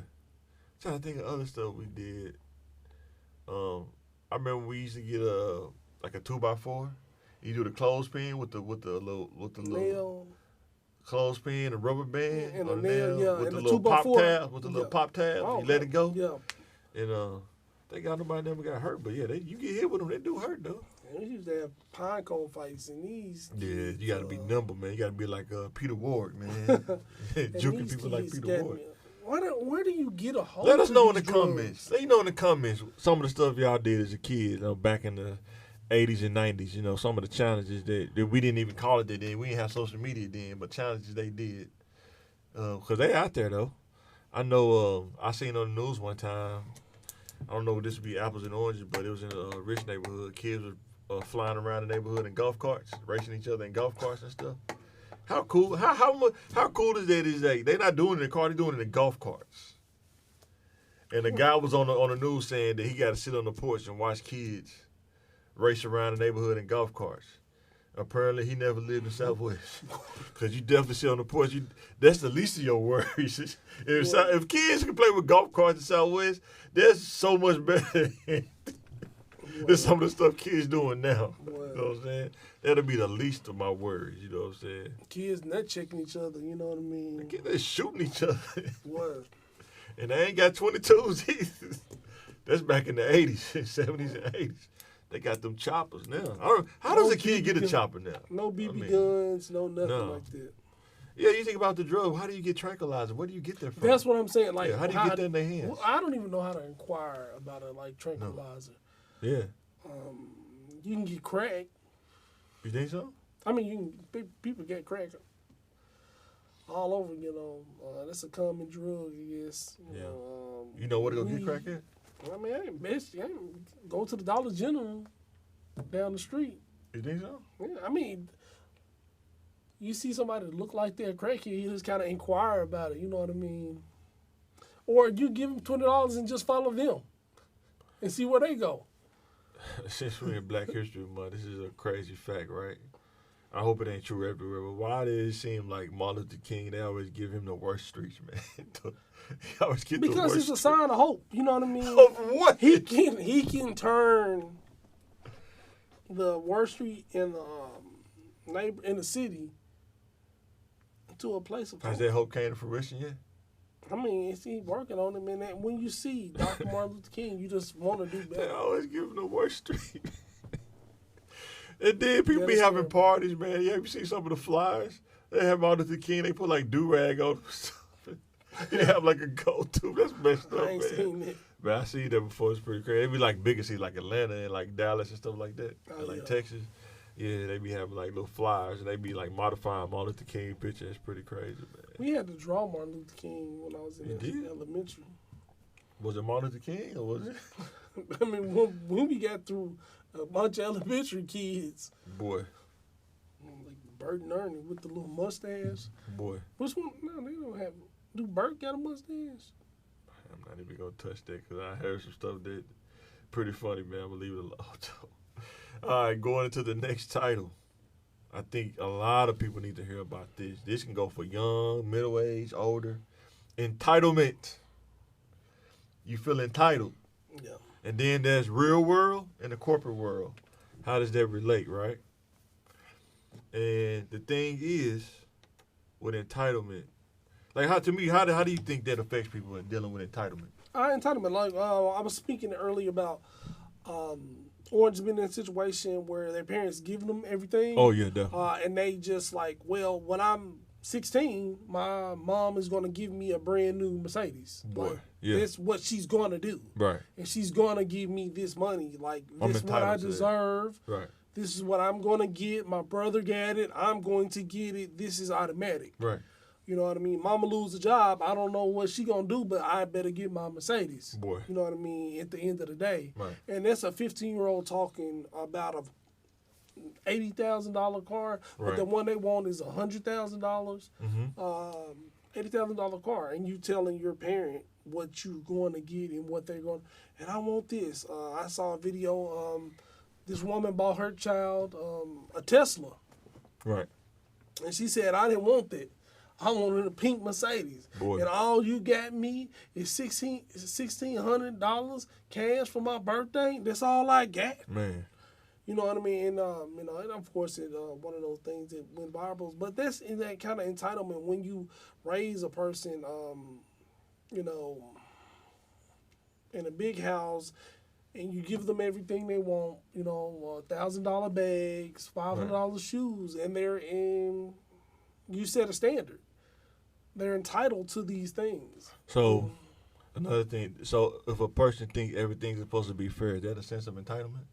Trying to think of other stuff we did. I remember we used to get a 2x4. You do the clothespin with the little nail. Clothespin, a rubber band, and or a nail, yeah, with and the a little 2x4. pop tab, pop tab. Oh, you let it go. Yeah. And thank God nobody never got hurt. But yeah, you get hit with them, they do hurt though. We used to have pine cone fights in these. Yeah, you got to be nimble, man. You got to be like Peter Ward, man. Juking people like Peter Ward. Where do you get a hold? Let us know in the drugs? comments. Let you know in the comments some of the stuff y'all did as a kid, back in the 80s and 90s. You know, some of the challenges that we didn't even call it that then. We didn't have social media then, but challenges they did. Because they out there, though. I know I seen on the news one time, I don't know if this would be apples and oranges, but it was in a rich neighborhood. Kids were flying around the neighborhood in golf carts, racing each other in golf carts and stuff. How cool? How cool is that? Is that they're not doing it in a car? They're doing it in golf carts. And the guy was on the news saying that he got to sit on the porch and watch kids race around the neighborhood in golf carts. Apparently, he never lived in Southwest. Because you definitely sit on the porch. That's the least of your worries. If kids can play with golf carts in Southwest, that's so much better than some of the stuff kids doing now. You know what I'm saying? That'll be the least of my worries. You know what I'm saying? Kids nut checking each other. You know what I mean? They're shooting each other. What? And they ain't got 22s either. That's back in the 80s, 70s, and 80s. They got them choppers now. How does a kid get a chopper now? No BB guns, no nothing like that. Yeah, you think about the drug. How do you get tranquilizer? Where do you get that from? That's what I'm saying. Like, how do you get that in their hands? Well, I don't even know how to inquire about a tranquilizer. No. Yeah. You can get crack. You think so? I mean, people get crack all over. That's a common drug, I guess. You know where to go get crack at? I mean, I ain't go to the Dollar General down the street. You think so? Yeah, I mean, you see somebody that look like they're a crackhead, you just kind of inquire about it. You know what I mean? Or you give them $20 and just follow them and see where they go. Since we're in Black History Month, this is a crazy fact, right? I hope it ain't true everywhere, but why does it seem like Martin Luther King, they always give him the worst streets, man? He always get because the worst it's a sign of hope. You know what I mean? Of what? He can turn the worst street in the city into a place of hope. Has that hope came to fruition yet? I mean, he's working on it, man. When you see Dr. Martin Luther King, you just want to do better. They always give him the worst street. And then people be having parties, man. You ever see some of the flyers? They have Martin Luther King. They put like do-rag on them. They have like a go-to. That's messed up, I ain't man. seen it. But I seen that before. It's pretty crazy. It be like bigger cities like Atlanta and like Dallas and stuff like that. Oh, and like yeah. Texas. Yeah, they be having like little flyers and they be like modifying Martin Luther King picture. It's pretty crazy, man. We had to draw Martin Luther King when I was in elementary. Was it Martin Luther King or was it? I mean, when we got through a bunch of elementary kids. Boy. Like Bert and Ernie with the little mustache. Boy. Which one? No, they don't have. Do Bert got a mustache? I'm not even going to touch that because I heard some stuff that pretty funny, man. I'm going to leave it alone. All right, going into the next title. I think a lot of people need to hear about this. This can go for young, middle-aged, older. Entitlement. You feel entitled. Yeah. And then there's real world and the corporate world. How does that relate, right? And the thing is, with entitlement, like how do you think that affects people in dealing with entitlement? Entitlement, like I was speaking earlier about Orange being in a situation where their parents giving them everything. Oh yeah, definitely. And they just like, well, when I'm 16, my mom is going to give me a brand new Mercedes. Boy, like, yeah. That's what she's going to do. Right. And she's going to give me this money. Like, this is what I deserve. Right. This is what I'm going to get. My brother got it. I'm going to get it. This is automatic. Right. You know what I mean? Mama lose a job. I don't know what she going to do, but I better get my Mercedes. Boy. You know what I mean? At the end of the day. Right. And that's a 15-year-old talking about a $80,000 car, but right. the one they want is $100,000, mm-hmm. $80,000 car, and you telling your parent what you're going to get and what they're going. And I want this. I saw a video. This woman bought her child a Tesla. Right. And she said, "I didn't want that. I wanted a pink Mercedes. Boy. And all you got me is $1,600 cash for my birthday. That's all I got." Man. You know what I mean? And of course, it's one of those things that went viral. But that's in that kind of entitlement when you raise a person, in a big house, and you give them everything they want. $1,000 bags, $500 shoes, and you set a standard. They're entitled to these things. So, another thing. So, if a person thinks everything's supposed to be fair, is that a sense of entitlement?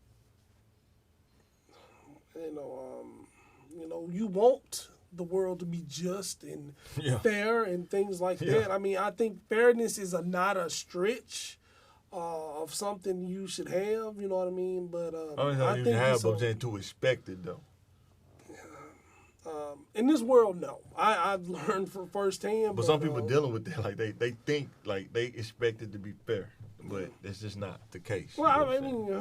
You want the world to be just and fair and things like that. I mean, I think fairness is not a stretch of something you should have. You know what I mean? But I think you have, but I'm saying to expect it though. in this world, no. I've learned from firsthand. But some people dealing with that, like they think like they expect it to be fair, but that's just not the case. Well, I mean,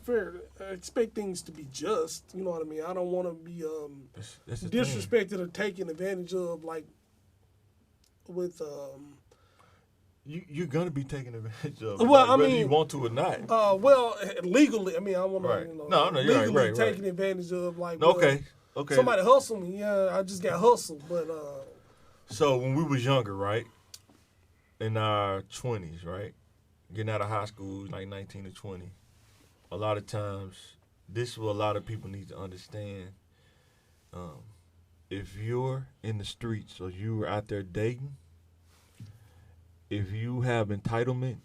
fair. I expect things to be just. You know what I mean? I don't want to be that's disrespected or taken advantage of, like with. You're gonna be taken advantage of. Well, like, I whether mean, you want to or not. Well, legally, I mean, I want to, Right. you know, No, you're legally right, taken advantage of, like. Okay. Somebody hustled me. Yeah, I just got hustled, but. So when we was younger, right, in our 20s, right, getting out of high school, like 19 to 20, a lot of times, this is what a lot of people need to understand. If you're in the streets or you're out there dating, if you have entitlement,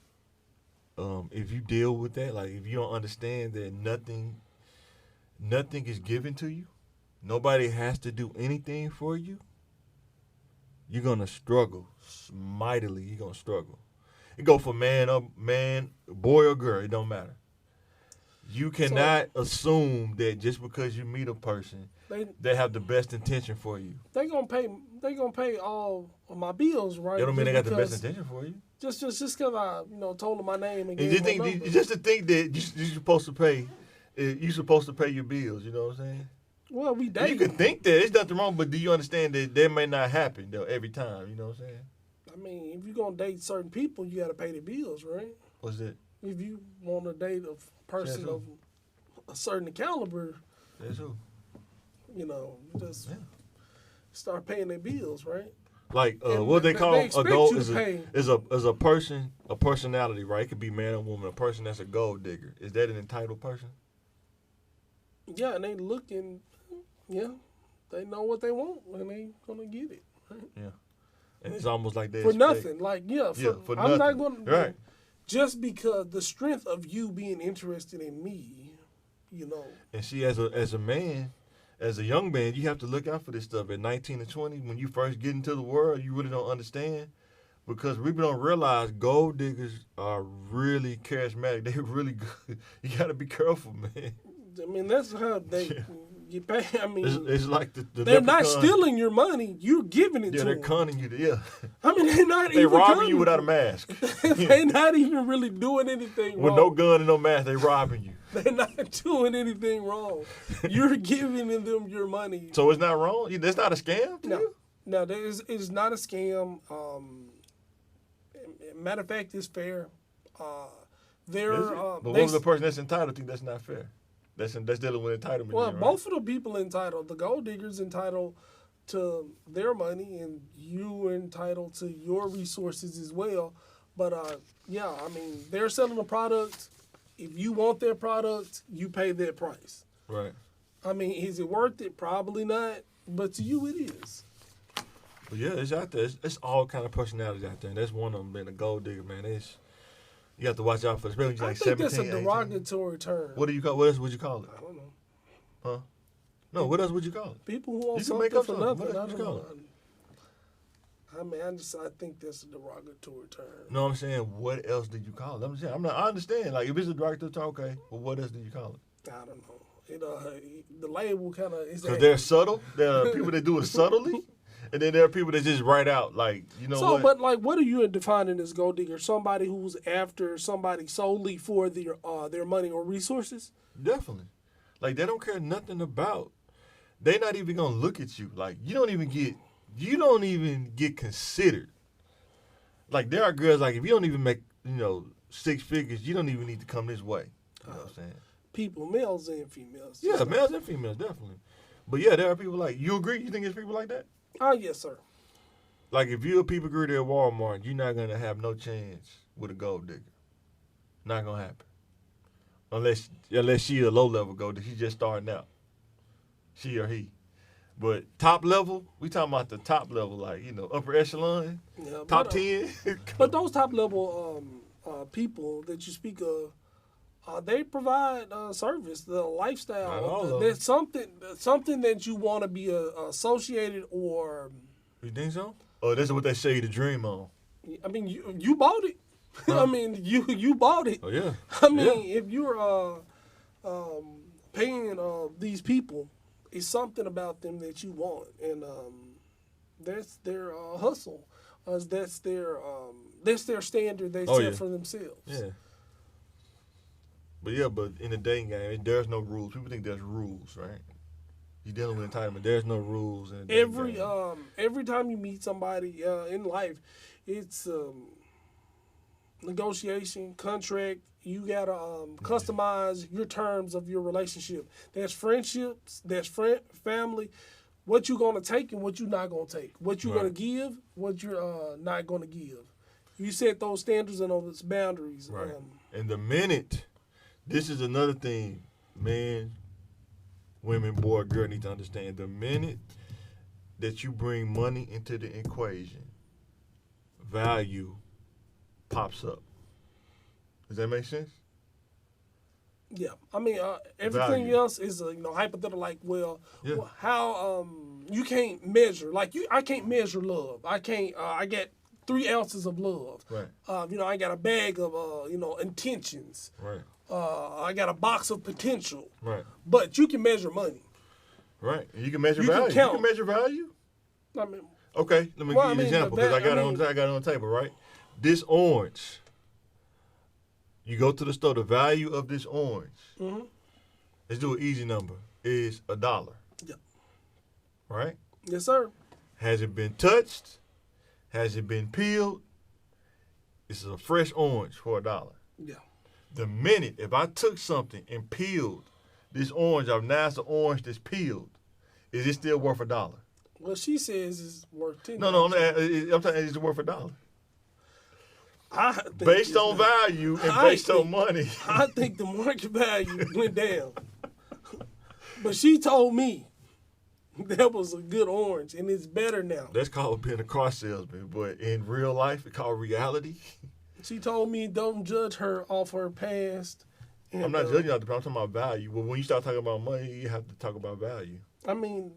if you deal with that, like if you don't understand that nothing is given to you, nobody has to do anything for you, you're gonna struggle mightily. You're gonna struggle. It go for man, boy or girl. It don't matter. You cannot assume that just because you meet a person, they have the best intention for you. They gonna pay all of my bills, right? That don't mean they got the best intention for you. Just because I told them my name and gave just them my number. just to think that you're supposed to pay. You're supposed to pay your bills. You know what I'm saying? Well, we date. You can think that there's nothing wrong, but do you understand that may not happen though every time? You know what I'm saying? I mean, if you're gonna date certain people, you got to pay their bills, right? What's that? If you want to date a person of a certain caliber, that's who. You just start paying their bills, right? Like what they call a gold is a person, a personality, right? It could be man or woman. A person that's a gold digger. Is that an entitled person? Yeah, and they looking. Yeah, they know what they want, and they gonna get it. Right? Yeah, and it's almost like they for nothing. Like for I'm nothing. not gonna right. Just because the strength of you being interested in me, And see, as a man, as a young man, you have to look out for this stuff. At 19 and 20, when you first get into the world, you really don't understand, because people don't realize gold diggers are really charismatic. They're really good. You got to be careful, man. I mean, that's how they. You pay. I mean, it's like the they're not stealing your money. You're giving it to them. Yeah, they're conning you. Yeah. I mean, they're not they even robbing you without a mask. They're not even really doing anything wrong. With no gun and no mask, they robbing you. They're not doing anything wrong. You're giving them your money. So it's not wrong? That's not a scam to you? No, it's not a scam. Matter of fact, it's fair. But what was the person that's entitled think that's not fair? That's dealing with entitlement. Well, right? both of the people entitled. The gold diggers entitled to their money, and you are entitled to your resources as well. But I mean, they're selling a product. If you want their product, you pay their price. Right. I mean, is it worth it? Probably not. But to you, it is. But yeah, it's out there. It's all kind of personalities out there, and that's one of them. Being a gold digger, man. You have to watch out for, especially when you're like 17, I think that's a derogatory term. What else would you call it? I don't know. Huh? No, what else would you call it? People who want something for nothing. I don't know. I mean, I think that's a derogatory term. No, I'm saying, what else did you call it? I understand. Like, if it's a derogatory term, okay. But what else did you call it? I don't know. The label kind of is. Because they're subtle. There are people that do it subtly. And then there are people that just write out, like, But, like, what are you defining as gold digger? Somebody who's after somebody solely for their money or resources? Definitely. Like, they don't care nothing about. They're not even going to look at you. Like, you don't even get considered. Like, there are girls, like, if you don't even make, 6 figures, you don't even need to come this way. You know what I'm saying? People, males and females. Yeah, males and females, definitely. But, yeah, there are people like, you agree? You think it's people like that? Yes, sir. Like, if you're a people greeter at Walmart, you're not going to have no chance with a gold digger. Not going to happen. Unless she a low-level gold digger. She's just starting out. She or he. But top level, we talking about the top level, like, upper echelon, top 10. But those top level people that you speak of, they provide service, the lifestyle. There's something that you want to be associated or. You think so? Oh, that's what they say you to dream on. I mean, you bought it. Huh? I mean, you bought it. Oh yeah. I mean, if you're paying these people it's something about them that you want, and that's their hustle. That's their standard they set for themselves. Yeah. But in the dating game, there's no rules. People think there's rules, right? You're dealing with entitlement. There's no rules in the dating game. Every time you meet somebody in life, it's negotiation, contract. You gotta customize your terms of your relationship. There's friendships, there's family. What you gonna take and what you not gonna take. What you gonna give, what you're not gonna give. You set those standards and those boundaries. Right. And the minute, this is another thing, man, women, boy, girl need to understand. The minute that you bring money into the equation, value pops up. Does that make sense? Yeah, I mean, everything Value. else is hypothetical. Like, how you can't measure. Like I can't measure love. I can't. I get 3 ounces of love. Right. I got a bag of intentions. Right. I got a box of potential. Right. But you can measure money. Right. And you can measure You can value. count. You can measure value. I mean, Okay, let me give you an example because I got it on the table, right? This orange. You go to the store, the value of this orange, let's do an easy number, is $1. Yeah. Right? Yes, sir. Has it been touched? Has it been peeled? This is a fresh orange for $1. Yeah. The minute, if I took something and peeled this orange off, now it's an orange that's peeled, is it still worth $1? Well, she says it's worth $10. No, I'm saying it's worth $1. Based Based on value and based on money. I think the market value went down. But she told me that was a good orange, and it's better now. That's called being a car salesman, but in real life, it's called reality. She told me don't judge her off her past. And, I'm not judging you, I'm talking about value. But when you start talking about money, you have to talk about value. I mean,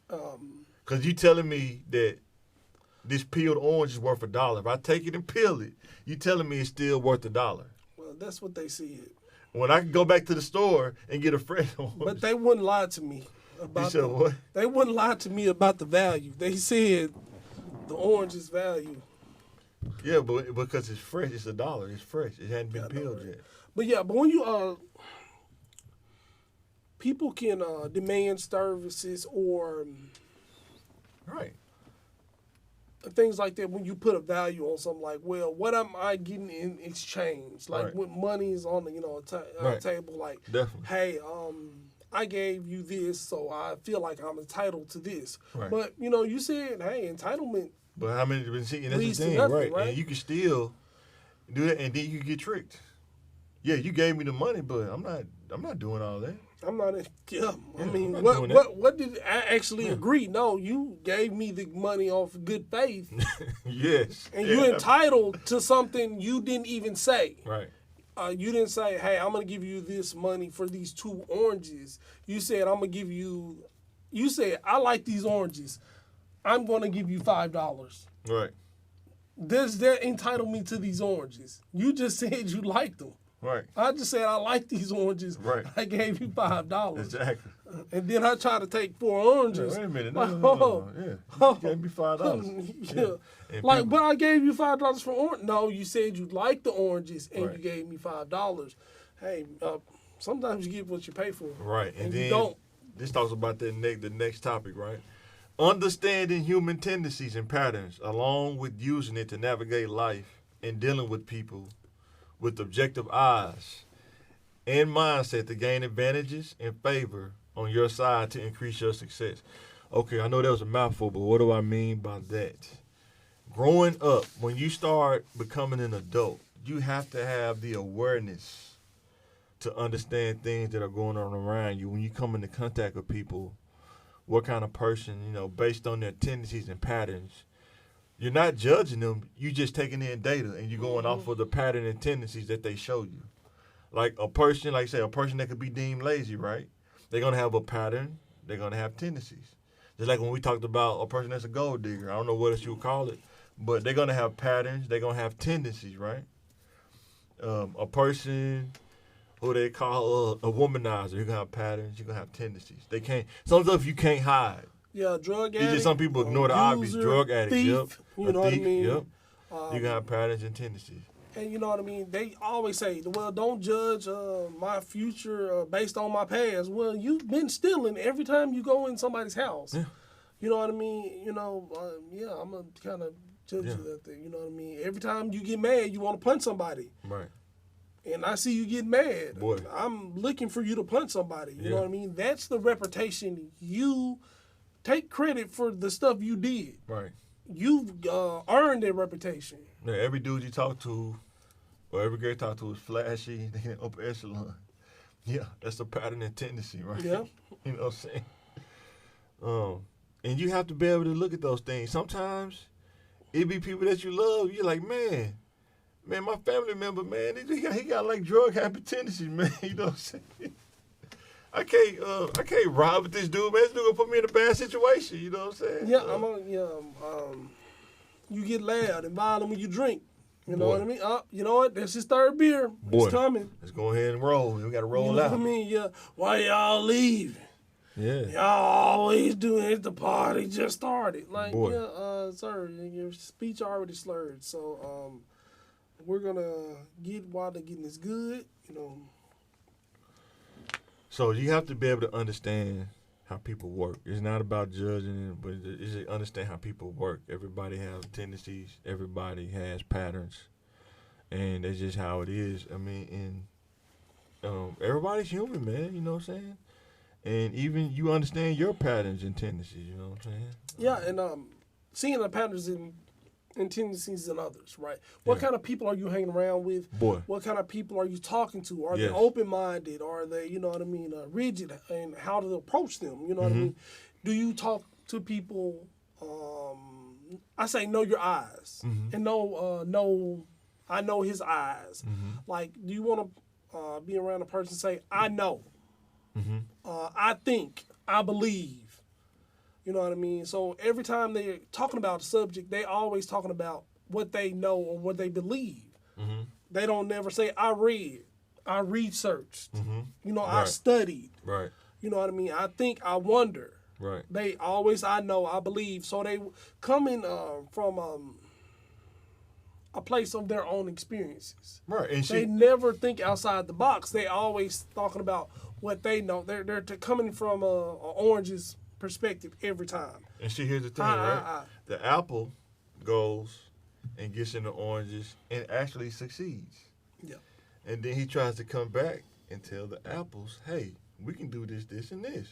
because you telling me that this peeled orange is worth $1. If I take it and peel it, you telling me it's still worth $1. Well, that's what they said. When I can go back to the store and get a fresh orange. But they wouldn't lie to me about You said what? They wouldn't lie to me about the value. They said the orange is value. Yeah, but because it's fresh, it's $1. It's fresh. It hadn't been peeled yet. But when you people can demand services or Right. things like that when you put a value on something like, well, what am I getting in exchange? Like Right. when money is on the Right. table, like, Definitely. hey, I gave you this, so I feel like I'm entitled to this. Right. But you said, hey, entitlement. But how many been seeing? That's Leads the to thing, nothing, right? And you can still do that, and then you can get tricked. Yeah, you gave me the money, but I'm not doing all that. I'm not. I mean, I'm not doing what did I actually agree? No, you gave me the money off good faith, Yes. and you're entitled to something you didn't even say. Right. You didn't say, hey, I'm going to give you this money for these 2 oranges. You said, I'm going to give you, I like these oranges. I'm going to give you $5. Right. Does that entitle me to these oranges? You just said you liked them. Right. I just said, I like these oranges. Right. I gave you $5. Exactly. And then I tried to take 4 oranges. Wait a minute. Like, No. Yeah. You gave me $5. Yeah. Like, but I gave you $5 for orange. No, you said you liked the oranges and Right. you gave me $5. Hey, sometimes you get what you pay for. Right. And then you don't. This talks about the next topic, right? Understanding human tendencies and patterns, along with using it to navigate life and dealing with people with objective eyes and mindset to gain advantages and favor on your side to increase your success. Okay, I know that was a mouthful, but what do I mean by that? Growing up, when you start becoming an adult, you have to have the awareness to understand things that are going on around you. When you come into contact with people, what kind of person, based on their tendencies and patterns, you're not judging them. You're just taking in data and you're going off of the pattern and tendencies that they show you. Like a person, like say, a person that could be deemed lazy, right? They're going to have a pattern. They're going to have tendencies. Just like when we talked about a person that's a gold digger. I don't know what else you would call it, but they're going to have patterns. They're going to have tendencies, right? A person who they call a womanizer. You're gonna have patterns. You're gonna have tendencies. They can't. Some stuff you can't hide. Yeah, drug It's addict. just some people ignore the obvious. Drug addict. Thief, Yep. You know what I mean? Yep. You gonna have patterns and tendencies. And you know what I mean? They always say, well, don't judge my future based on my past. Well, you've been stealing every time you go in somebody's house. Yeah. You know what I mean? You know, yeah, I'm going to kind of judge you that thing. You know what I mean? Every time you get mad, you want to punch somebody. Right. And I see you get mad. Boy. I'm looking for you to punch somebody. You know Yeah. what I mean? That's the reputation. You take credit for the stuff you did. Right. You've earned that reputation. Yeah, every dude you talk to, or every girl you talk to is flashy, they in upper echelon. Yeah, that's a pattern and tendency, right? Yeah. You know what I'm saying? And you have to be able to look at those things. Sometimes it be people that you love, you're like, man, my family member, man, he got like drug habit tendencies, man. You know what I'm saying? I can't ride with this dude, man. This dude gonna put me in a bad situation. You know what I'm saying? Yeah, you get loud and violent when you drink. You know Boy. what I mean? You know what? That's his third beer. Boy. It's coming. Let's go ahead and roll. We gotta roll You know out. what I mean? Yeah. Why y'all leaving? Yeah. Y'all always doing it. The party just started. Like, Boy. yeah, sir, your speech already slurred. So, we're gonna get while the getting is good. You know. So you have to be able to understand how people work. It's not about judging it, but it's to understand how people work. Everybody has tendencies. Everybody has patterns, and that's just how it is. I mean, and everybody's human, man. You know what I'm saying? And even you understand your patterns and tendencies. You know what I'm saying? Yeah, and seeing the patterns and tendencies in others, right? What kind of people are you hanging around with? Boy. What kind of people are you talking to? Are Yes. they open-minded? Are they, you know what I mean, rigid in how to approach them? You know what I mean? Do you talk to people, I say know your eyes. And I know his eyes. Like, do you want to be around a person and say, I know, I think, I believe. You know what I mean? So every time they're talking about a subject, they always talking about what they know or what they believe. They don't never say, I read, I researched, you know, I Right. studied. Right. You know what I mean? I think, I wonder. Right. They always, I know, I believe. So they come in from a place of their own experiences. Right. And They she. never think outside the box. They always talking about what they know. They're coming from a orange's perspective every time. And see, here's the thing, right? The apple goes and gets in the oranges and actually succeeds. Yeah. And then he tries to come back and tell the apples, hey, we can do this, this, and this.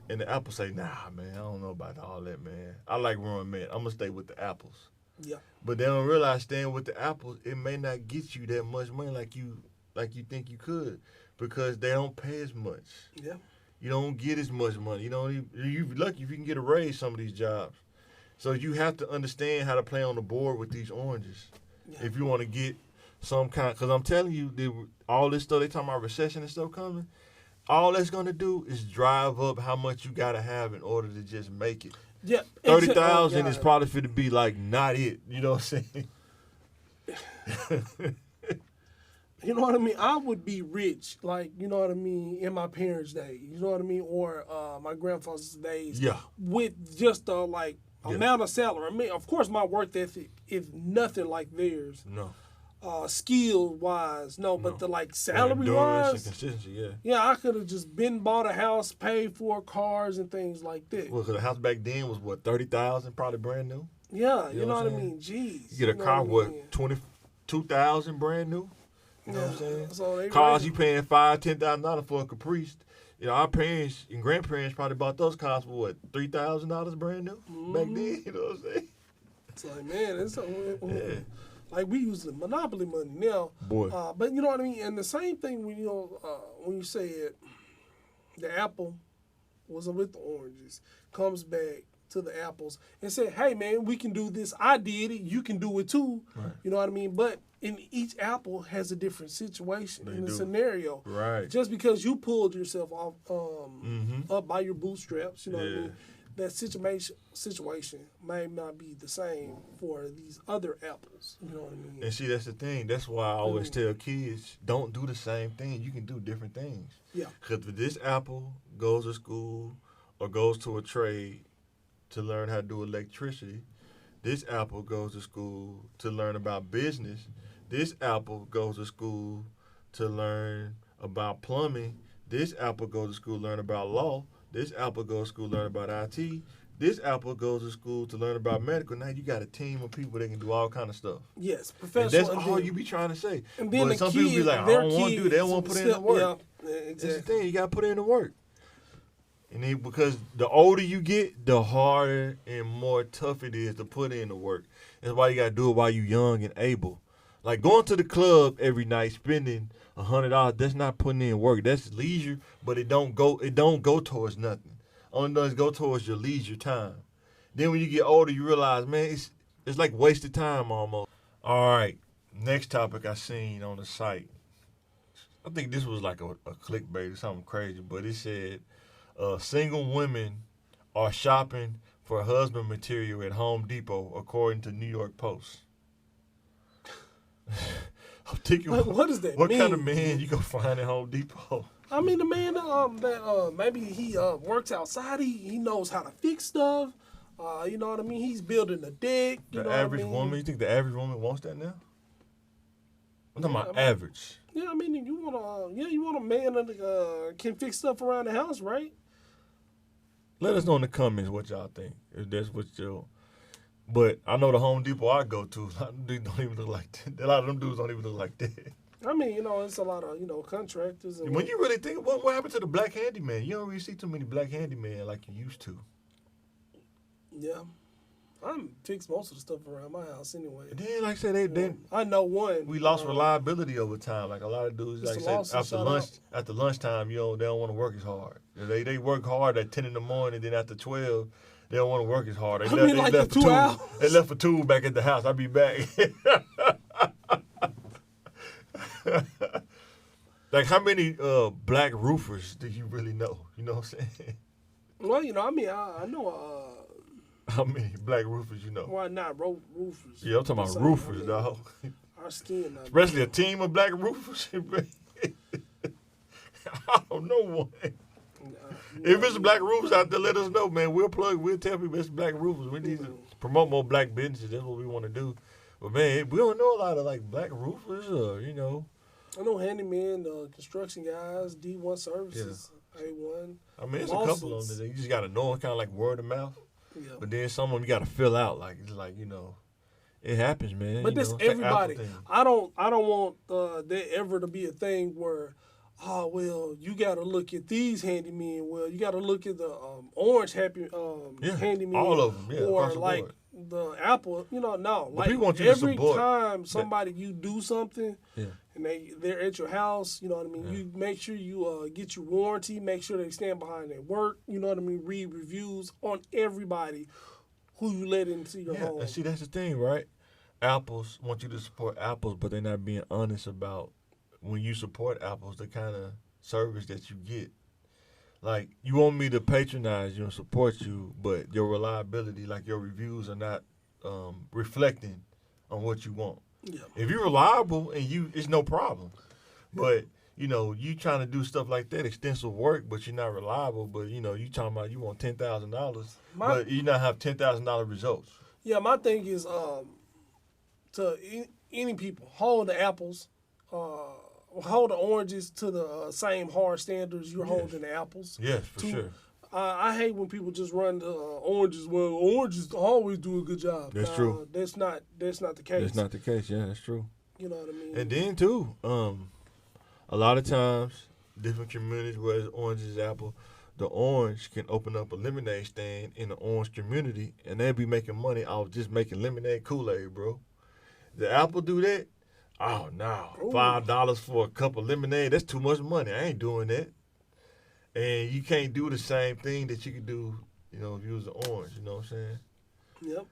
And the apples say, nah, man, I don't know about all that, man. I like growing man. I'm going to stay with the apples. Yeah. But they don't realize staying with the apples, it may not get you that much money like you think you could, because they don't pay as much. Yeah. You don't get as much money. You're lucky if you can get a raise some of these jobs. So you have to understand how to play on the board with these oranges. Yeah. If you want to get some kind, because I'm telling you, all this stuff, they talking about recession and stuff coming, all that's going to do is drive up how much you got to have in order to just make it. Yeah. 30,000 is probably fit to be like not it. You know what I'm saying? You know what I mean? I would be rich, like, you know what I mean, in my parents' days, you know what I mean, or my grandfather's days. Yeah. With just amount of salary. I mean, of course, my work ethic is nothing like theirs. No. Skill wise, no, but the salary Endurance and wise, consistency, yeah. yeah, I could have just been bought a house, paid for cars and things like that. Well, 'cause the house back then was what, 30,000, probably brand new. Yeah, you know what I I'm saying? mean. Jeez, You get a know car, what I what, mean? 22,000 brand new? You know what I'm Yeah, saying? so they Cars really- you paying $5,000-$10,000 for a Caprice. You know, our parents and grandparents probably bought those cars for what, $3,000 brand new back then. You know what I'm saying? It's like, man, it's Yeah. like we use the monopoly money now. Boy. But you know what I mean. And the same thing when you said the apple was with the oranges, comes back to the apples and said, hey man, we can do this. I did it. You can do it too. Right. You know what I mean? But in each apple has a different situation in a do. scenario. Right. Just because you pulled yourself off up by your bootstraps, you know what I Yeah. mean? that situation may not be the same for these other apples. You know what I mean? And see, that's the thing. That's why I always tell kids, don't do the same thing. You can do different things. Yeah. Because if this apple goes to school or goes to a trade to learn how to do electricity, this apple goes to school to learn about business. This apple goes to school to learn about plumbing. This apple goes to school to learn about law. This apple goes to school to learn about IT. This apple goes to school to learn about medical. Now you got a team of people that can do all kind of stuff. Yes, And professional. that's all you be trying to say. And then But some kids, people be like, I don't want to do that. They don't want to put in the work. Yeah, exactly. That's the thing. You got to put in the work. And then because the older you get, the harder and more tough it is to put in the work. That's why you got to do it while you're young and able. Like going to the club every night, spending $100, that's not putting in work. That's leisure, but it don't go towards nothing. Only does go towards your leisure time. Then when you get older, you realize, man, it's like wasted time almost. All right, next topic I seen on the site. I think this was like a clickbait or something crazy, but it said single women are shopping for husband material at Home Depot, according to New York Post. I'm thinking, what does that what mean? kind of man you gonna find at Home Depot? I mean, the man that maybe he works outside. He knows how to fix stuff. You know what I mean? He's building a deck. You know Average what I mean? woman, you think the average woman wants that now? I'm talking about I mean, average. Yeah, I mean, you want a man that can fix stuff around the house, right? Let us know in the comments what y'all think. If that's what y'all. But I know the Home Depot I go to, a lot of them dudes don't even look like that. A lot of them dudes don't even look like that. I mean, it's a lot of contractors. And When you really think, what happened to the black handyman? You don't really see too many black handyman like you used to. Yeah, I'm fix most of the stuff around my house anyway. And then, like I said, I know one. we lost reliability over time. Like a lot of dudes, like I said, after lunchtime, they don't want to work as hard. They work hard at 10 in the morning, then after 12, they don't want to work as hard. They left for 2 hours. They left for 2 back at the house. I'll be back. Like, how many black roofers do you really know? You know what I'm saying? Well, I mean, I know. How many black roofers you know? Why not roofers? Yeah, I'm talking about roofers, dog. Our skin. Especially a team of black roofers. I don't know one. If it's black roofers out there, let us know, man. We'll tell people it's black roofers. We need to promote more black businesses. That's what we want to do. But, man, we don't know a lot of, like, black roofers or, I know handyman, construction guys, D1 services, A1. I mean, it's a couple of them. You just got to know, kind of like word of mouth. Yeah. But then some of them you got to fill out. Like, it's like, it happens, man. But this everybody. I don't want there ever to be a thing where, oh, well, you got to look at these handymen. Well, you got to look at the orange handyman. All of them, yeah. Or like the Apple, no. But Like every time somebody you do something, yeah, and they're at your house, you know what I mean? Yeah. You make sure you get your warranty, make sure they stand behind their work, you know what I mean? Read reviews on everybody who you let into your home. And see, that's the thing, right? Apples want you to support Apples, but they're not being honest about when you support Apples, the kind of service that you get. Like, you want me to patronize you and support you, but your reliability, like your reviews are not reflecting on what you want. Yeah. If you're reliable and it's no problem. But, you trying to do stuff like that, extensive work, but you're not reliable, but, you talking about you want $10,000, but you not have $10,000 results. Yeah, my thing is to any people, hold the apples, hold the oranges to the same hard standards you're holding the apples. Yes, for sure. I hate when people just run the oranges. Well, oranges always do a good job. That's true. That's not the case. That's not the case. Yeah, that's true. You know what I mean? And then too, a lot of times, different communities, whether it's oranges, apple, the orange can open up a lemonade stand in the orange community, and they'll be making money off just making lemonade Kool-Aid, bro. The apple do that? Oh no, $5 for a cup of lemonade, that's too much money. I ain't doing that. And you can't do the same thing that you could do, if you was an orange, you know what I'm saying?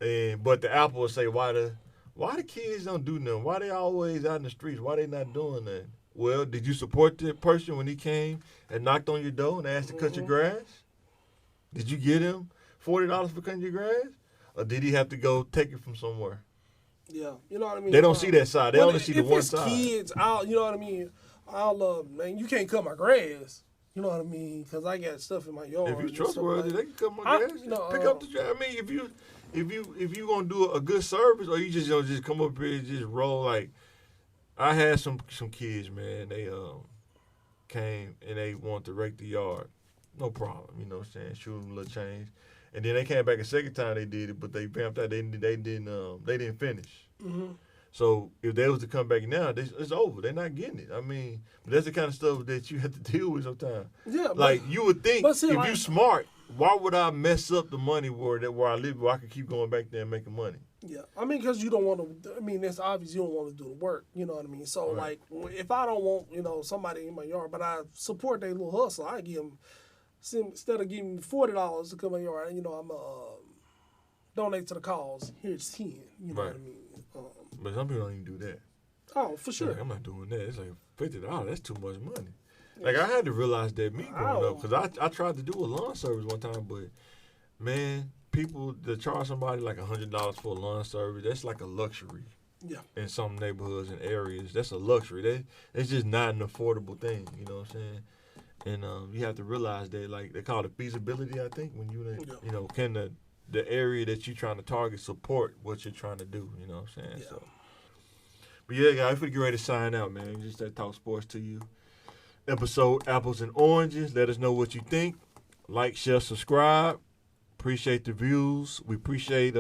Yep. But the apple will say, why the kids don't do nothing? Why they always out in the streets? Why they not doing nothing? Well, did you support the person when he came and knocked on your door and asked to cut your grass? Did you get him $40 for cutting your grass, or did he have to go take it from somewhere? Yeah, you know what I mean. They don't see that side. They Well, only see the if one it's side. kids, you know what I mean. I'll man, you can't cut my grass. You know what I mean? Because I got stuff in my yard. If you and stuff trustworthy, like they can cut my grass. you know, Pick up the trash. I mean, if you gonna do a good service, or you just come up here and just roll. Like I had some kids, man. They came and they wanted to rake the yard. No problem. You know what I'm saying? Shoot them a little change. And then they came back a second time they did it, but they vamped out. They didn't finish. Mm-hmm. So if they was to come back now, it's over. They're not getting it. I mean, but that's the kind of stuff that you have to deal with sometimes. Yeah, like you would think, but see, if like, you smart, why would I mess up the money where I live, where I could keep going back there and making money? Yeah, I mean, because you don't want to. I mean, it's obvious you don't want to do the work. You know what I mean? So Right. like, if I don't want somebody in my yard, but I support their little hustle, I give them instead of giving me $40 to come in my yard, I'm donate to the cause. Here's 10. You know Right. what I mean? But some people don't even do that. Oh, for sure. Like, I'm not doing that. It's like $50. That's too much money. Like I had to realize that me growing up, because I tried to do a lawn service one time, but man, people that charge somebody like $100 for a lawn service, that's like a luxury. Yeah. In some neighborhoods and areas, that's a luxury. It's just not an affordable thing. You know what I'm saying? And you have to realize that, like they call it feasibility. I think when can the area that you're trying to target support what you're trying to do. You know what I'm saying? Yeah. So, but yeah, guys, if we get ready to sign out, man, just that talk sports to you. Episode Apples and Oranges. Let us know what you think. Like, share, subscribe. Appreciate the views. We appreciate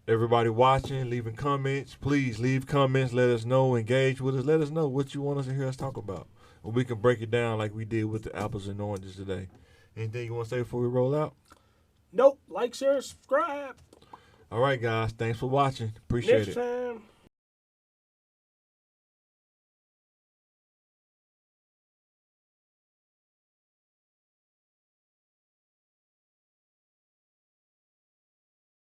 everybody watching, leaving comments. Please leave comments. Let us know. Engage with us. Let us know what you want us to hear us talk about. Or we can break it down like we did with the apples and oranges today. Anything you want to say before we roll out? Nope. Like, share, subscribe. All right, guys. Thanks for watching. Appreciate it. Next time.